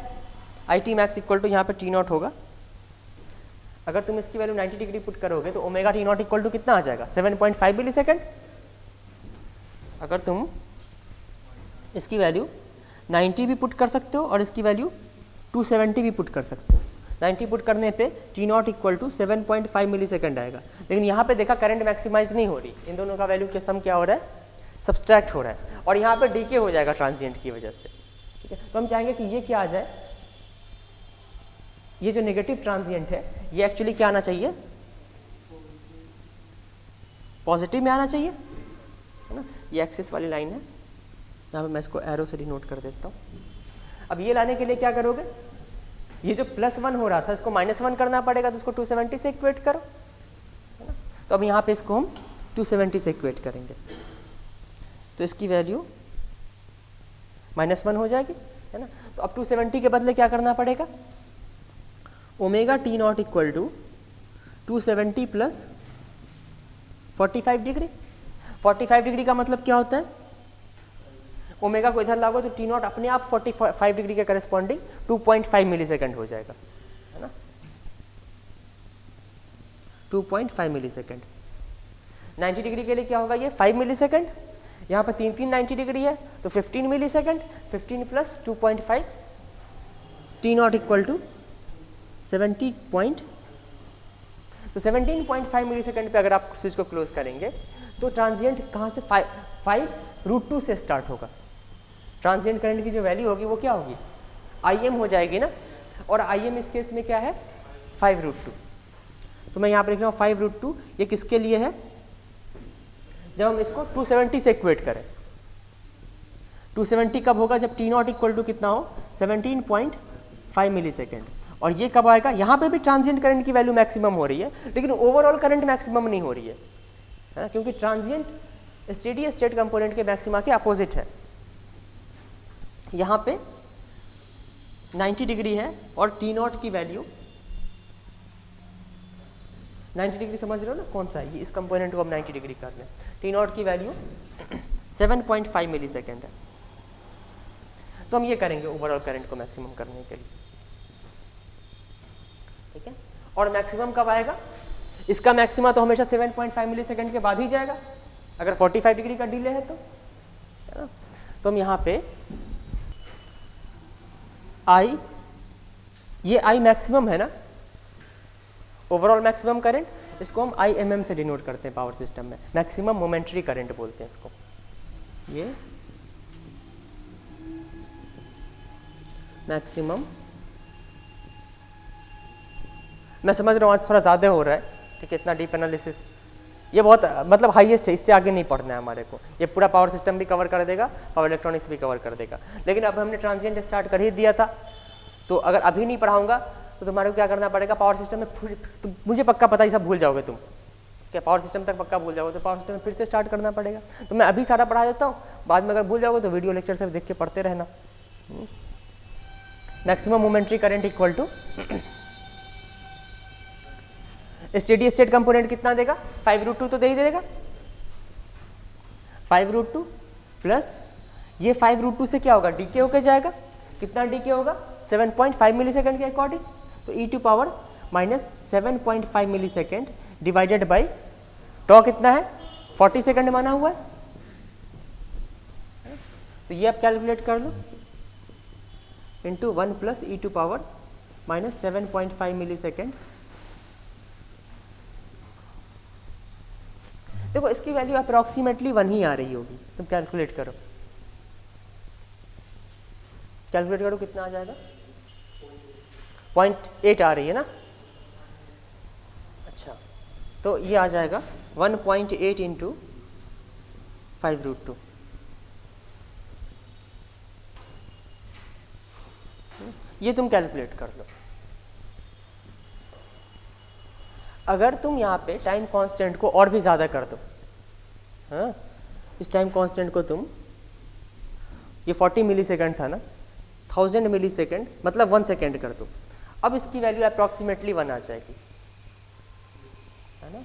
I T max equal to यहाँ पे टी नॉट होगा। अगर तुम इसकी वैल्यू 90 डिग्री पुट करोगे तो omega T not equal to कितना आ जाएगा, 7.5 मिली सेकेंड। अगर तुम इसकी वैल्यू 90 भी पुट कर सकते हो और इसकी वैल्यू 270 भी पुट कर सकते हो। 90 पुट करने पे T not equal to 7.5 millisecond आएगा, लेकिन यहाँ पे देखा करंट मैक्सिमाइज नहीं हो रही, इन दोनों का वैल्यू के सम क्या हो रहा है, सब्सट्रैक्ट हो रहा है, और यहाँ पे डीके हो जाएगा ट्रांजिएंट की वजह से, ठीक है। तो हम चाहेंगे कि ये क्या आ जाए, ये जो नेगेटिव ट्रांजिएंट है ये एक्चुअली क्या आना चाहिए, पॉजिटिव में आना चाहिए, है ना। ये एक्सिस वाली लाइन है, यहाँ पे मैं इसको एरो से डिनोट कर देता हूँ। अब ये लाने के लिए क्या करोगे, ये जो +1 हो रहा था इसको -1 करना पड़ेगा, तो इसको 270 से इक्वेट करो, है ना। तो अब यहाँ पे इसको हम 270 से इक्वेट करेंगे, तो इसकी वैल्यू -1 हो जाएगी, है ना। तो अब 270 के बदले क्या करना पड़ेगा, omega T not equal to 270 plus 45 degree. 45 degree का मतलब क्या होता है, ओमेगा को इधर लागो तो टी नॉट अपने आप 45 डिग्री के करस्पॉन्डिंग 2.5 मिली सेकेंड हो जाएगा, है ना, 2.5 मिली सेकेंड। 90 डिग्री के लिए क्या होगा, ये 5 मिली सेकेंड, यहाँ पर 3 90 डिग्री है तो 15 millisecond, 15 plus 2.5, T not equal to 17.5 millisecond पे अगर आप स्विच को क्लोज करेंगे तो ट्रांजिएंट कहाँ से 5√2 से स्टार्ट होगा। ट्रांजिएंट करंट की जो वैल्यू होगी वो क्या होगी, IM हो जाएगी ना, और IM इस केस में क्या है 5√2। तो मैं यहाँ पर लिख रहा हूँ 5√2, ये किसके लिए है, जब हम इसको 270 से इक्वेट करें। 270 कब होगा, जब T0 इक्वल टू कितना हो 17.5 मिली सेकेंड। और ये कब आएगा, यहाँ पे भी ट्रांजिएंट करंट की वैल्यू मैक्सिमम हो रही है, लेकिन ओवरऑल करंट मैक्सिमम नहीं हो रही है, क्योंकि ट्रांजिएंट स्टेडी स्टेट कंपोनेंट के मैक्सिमा के अपोजिट है। यहाँ पे 90 डिग्री है और T0 की वैल्यू 90 डिग्री समझ रहे हो ना, कौन सा है ये, इस कंपोनेंट को हम 90 डिग्री कर लें। T0 की वैल्यू 7.5 मिली सेकेंड है। तो हम ये करेंगे ओवरऑल करंट को मैक्सिमम करने के लिए, ठीक है। और मैक्सिमम कब आएगा, इसका मैक्सिमा तो हमेशा 7.5 मिली सेकेंड के बाद ही जाएगा, अगर 45 डिग्री का डिले है तो, है ना। तो हम यहाँ पे I, ये I मैक्सिमम है ना, ओवरऑल मैक्सिमम करंट, इसको हम IMM से डिनोट करते हैं पावर सिस्टम में, मैक्सिमम मोमेंटरी करंट बोलते हैं इसको। ये मैक्सिमम, मैं समझ रहा हूँ आज थोड़ा ज़्यादा हो रहा है, ठीक है, इतना डीप एनालिसिस ये बहुत मतलब हाईएस्ट है, इससे आगे नहीं पढ़ना है हमारे को। ये पूरा पावर सिस्टम भी कवर कर देगा, पावर इलेक्ट्रॉनिक्स भी कवर कर देगा, लेकिन अब हमने ट्रांजिएंट स्टार्ट कर ही दिया था, तो अगर अभी नहीं पढ़ाऊंगा तो तुम्हारे को क्या करना पड़ेगा, पावर सिस्टम में मुझे पक्का पता है सब भूल जाओगे तुम, क्या पावर सिस्टम तक पक्का भूल जाओगे, तो पावर सिस्टम में फिर से स्टार्ट करना पड़ेगा। तो मैं अभी सारा पढ़ा देता हूँ, बाद में अगर भूल जाओगे तो वीडियो लेक्चर से देख के पढ़ते रहना। Maximum momentary current equal to steady state component कितना देगा, 5√2 तो दे ही देगा, 5√2 प्लस ये 5√2 से क्या होगा, डीके होके जाएगा, कितना डीके होगा 7.5 मिली सेकेंड के अकॉर्डिंग, तो e⁻⁻7.5 millisecond divided by tau कितना है 40 सेकेंड माना हुआ है, तो ये आप कैलकुलेट कर लो, इंटू 1 प्लस e⁻⁻7.5 मिली सेकेंड। देखो इसकी वैल्यू अप्रोक्सीमेटली 1 ही आ रही होगी, तुम कैलकुलेट करो, कैलकुलेट करो कितना आ जाएगा, 0.8 आ रही है ना। अच्छा, तो ये आ जाएगा 1.8 इंटू 5√2, ये तुम कैलकुलेट कर लो। अगर तुम यहाँ पे टाइम कांस्टेंट को और भी ज़्यादा कर दो, हाँ, इस टाइम कांस्टेंट को तुम, ये 40 मिली सेकेंड था ना, 1000 मिली सेकेंड मतलब 1 सेकेंड कर दो, अब इसकी वैल्यू अप्रॉक्सीमेटली 1 आ जाएगी, है ना।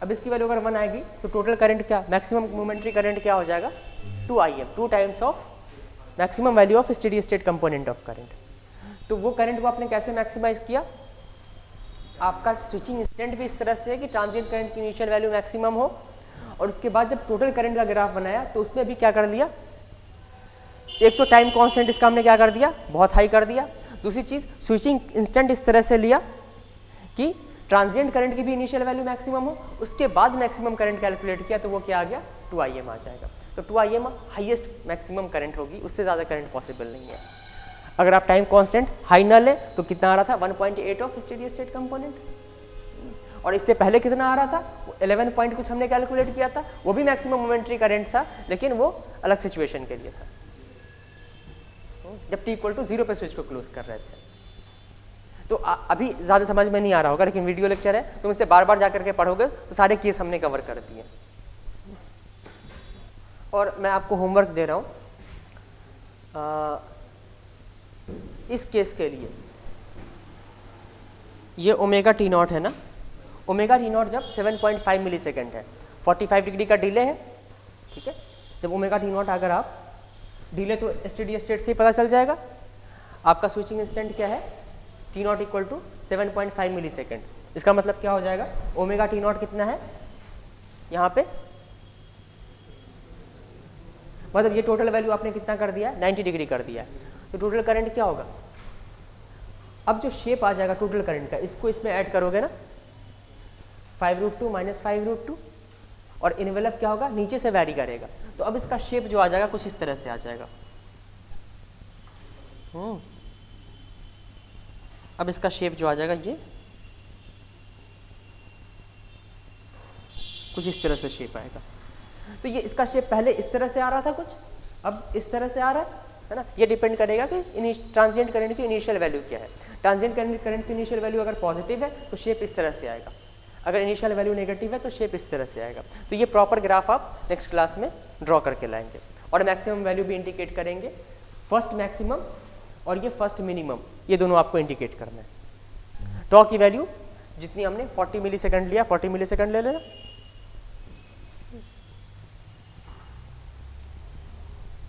अब इसकी वैल्यू अगर 1 आएगी तो टोटल करंट क्या, मैक्सिमम मोमेंटरी करंट क्या हो जाएगा 2IM, 2 times of maximum value of steady state component of current. तो वो करंट को आपने कैसे मैक्सिमाइज किया, आपका स्विचिंग इंस्टेंट भी इस तरह से है कि ट्रांजिएंट करंट की इनिशियल वैल्यू मैक्सिमम हो, और उसके बाद जब टोटल करंट का ग्राफ बनाया तो उसमें भी क्या कर दिया, एक तो टाइम कांस्टेंट इसका हमने क्या कर दिया, बहुत हाई कर दिया, दूसरी चीज स्विचिंग इंस्टेंट इस तरह से लिया कि ट्रांजिएंट करंट की भी इनिशियल वैल्यू मैक्सिमम हो, उसके बाद मैक्सिमम करंट कैलकुलेट किया तो वो क्या आ गया 2IM आ जाएगा। तो 2IM हाईएस्ट मैक्सिमम करंट होगी, उससे ज़्यादा करंट पॉसिबल नहीं है। अगर आप टाइम कांस्टेंट हाई ना ले तो कितना आ रहा था 1.8 ऑफ स्टेडी स्टेट कंपोनेंट, और इससे पहले कितना आ रहा था 11 पॉइंट कुछ हमने कैलकुलेट किया था, वो भी मैक्सिमम मोमेंटरी करंट था, लेकिन वो अलग सिचुएशन के लिए था, जब t=0 पे स्विच को क्लोज कर रहे थे। तो अभी ज़्यादा समझ में नहीं आ रहा होगा, लेकिन वीडियो लेक्चर है, तुम इससे बार बार जाकर के पढ़ोगे तो सारे केस हमने कवर कर दिए। और मैं आपको होमवर्क दे रहा हूँ इस केस के लिए, ये ओमेगा T0 है ना, ओमेगा T0 जब 7.5 मिली सेकेंड है, 45 डिग्री का डिले है, ठीक है। जब ओमेगा T0 अगर आप डिले तो स्टेडी स्टेट से ही पता चल जाएगा, आपका स्विचिंग इंस्टेंट क्या है T0 equal to 7.5 milli second. इसका मतलब क्या हो जाएगा, ओमेगा T0 कितना है यहाँ पे, मतलब ये टोटल वैल्यू आपने कितना कर दिया 90 डिग्री कर दिया, तो टोटल करंट क्या होगा, अब जो शेप आ जाएगा टोटल करंट का, इसको इसमें ऐड करोगे ना 5√2 माइनस 5√2, और इनवेलप क्या होगा नीचे से वैरी करेगा, तो अब इसका शेप जो आ जाएगा कुछ इस तरह से आ जाएगा, अब इसका शेप जो आ जाएगा ये कुछ इस तरह से शेप आएगा। तो ये इसका शेप पहले इस तरह से आ रहा था कुछ, अब इस तरह से आ रहा है ना। ये डिपेंड करेगा कि ट्रांजिएंट करंट की इनिशियल वैल्यू क्या है। ट्रांजिएंट करंट की इनिशियल वैल्यू अगर पॉजिटिव है तो शेप इस तरह से आएगा, अगर इनिशियल वैल्यू नेगेटिव है तो शेप इस तरह से आएगा। तो ये प्रॉपर ग्राफ आप नेक्स्ट क्लास में ड्रॉ करके लाएंगे और मैक्सिमम वैल्यू भी इंडिकेट करेंगे। फर्स्ट मैक्सिमम और ये फर्स्ट मिनिमम, ये दोनों आपको इंडिकेट करना है। टॉ की वैल्यू जितनी हमने 40 मिलीसेकंड लिया, 40 मिलीसेकंड ले लेना।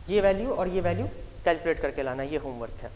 ये वैल्यू और ये वैल्यू कैलकुलेट करके लाना, ये होमवर्क है।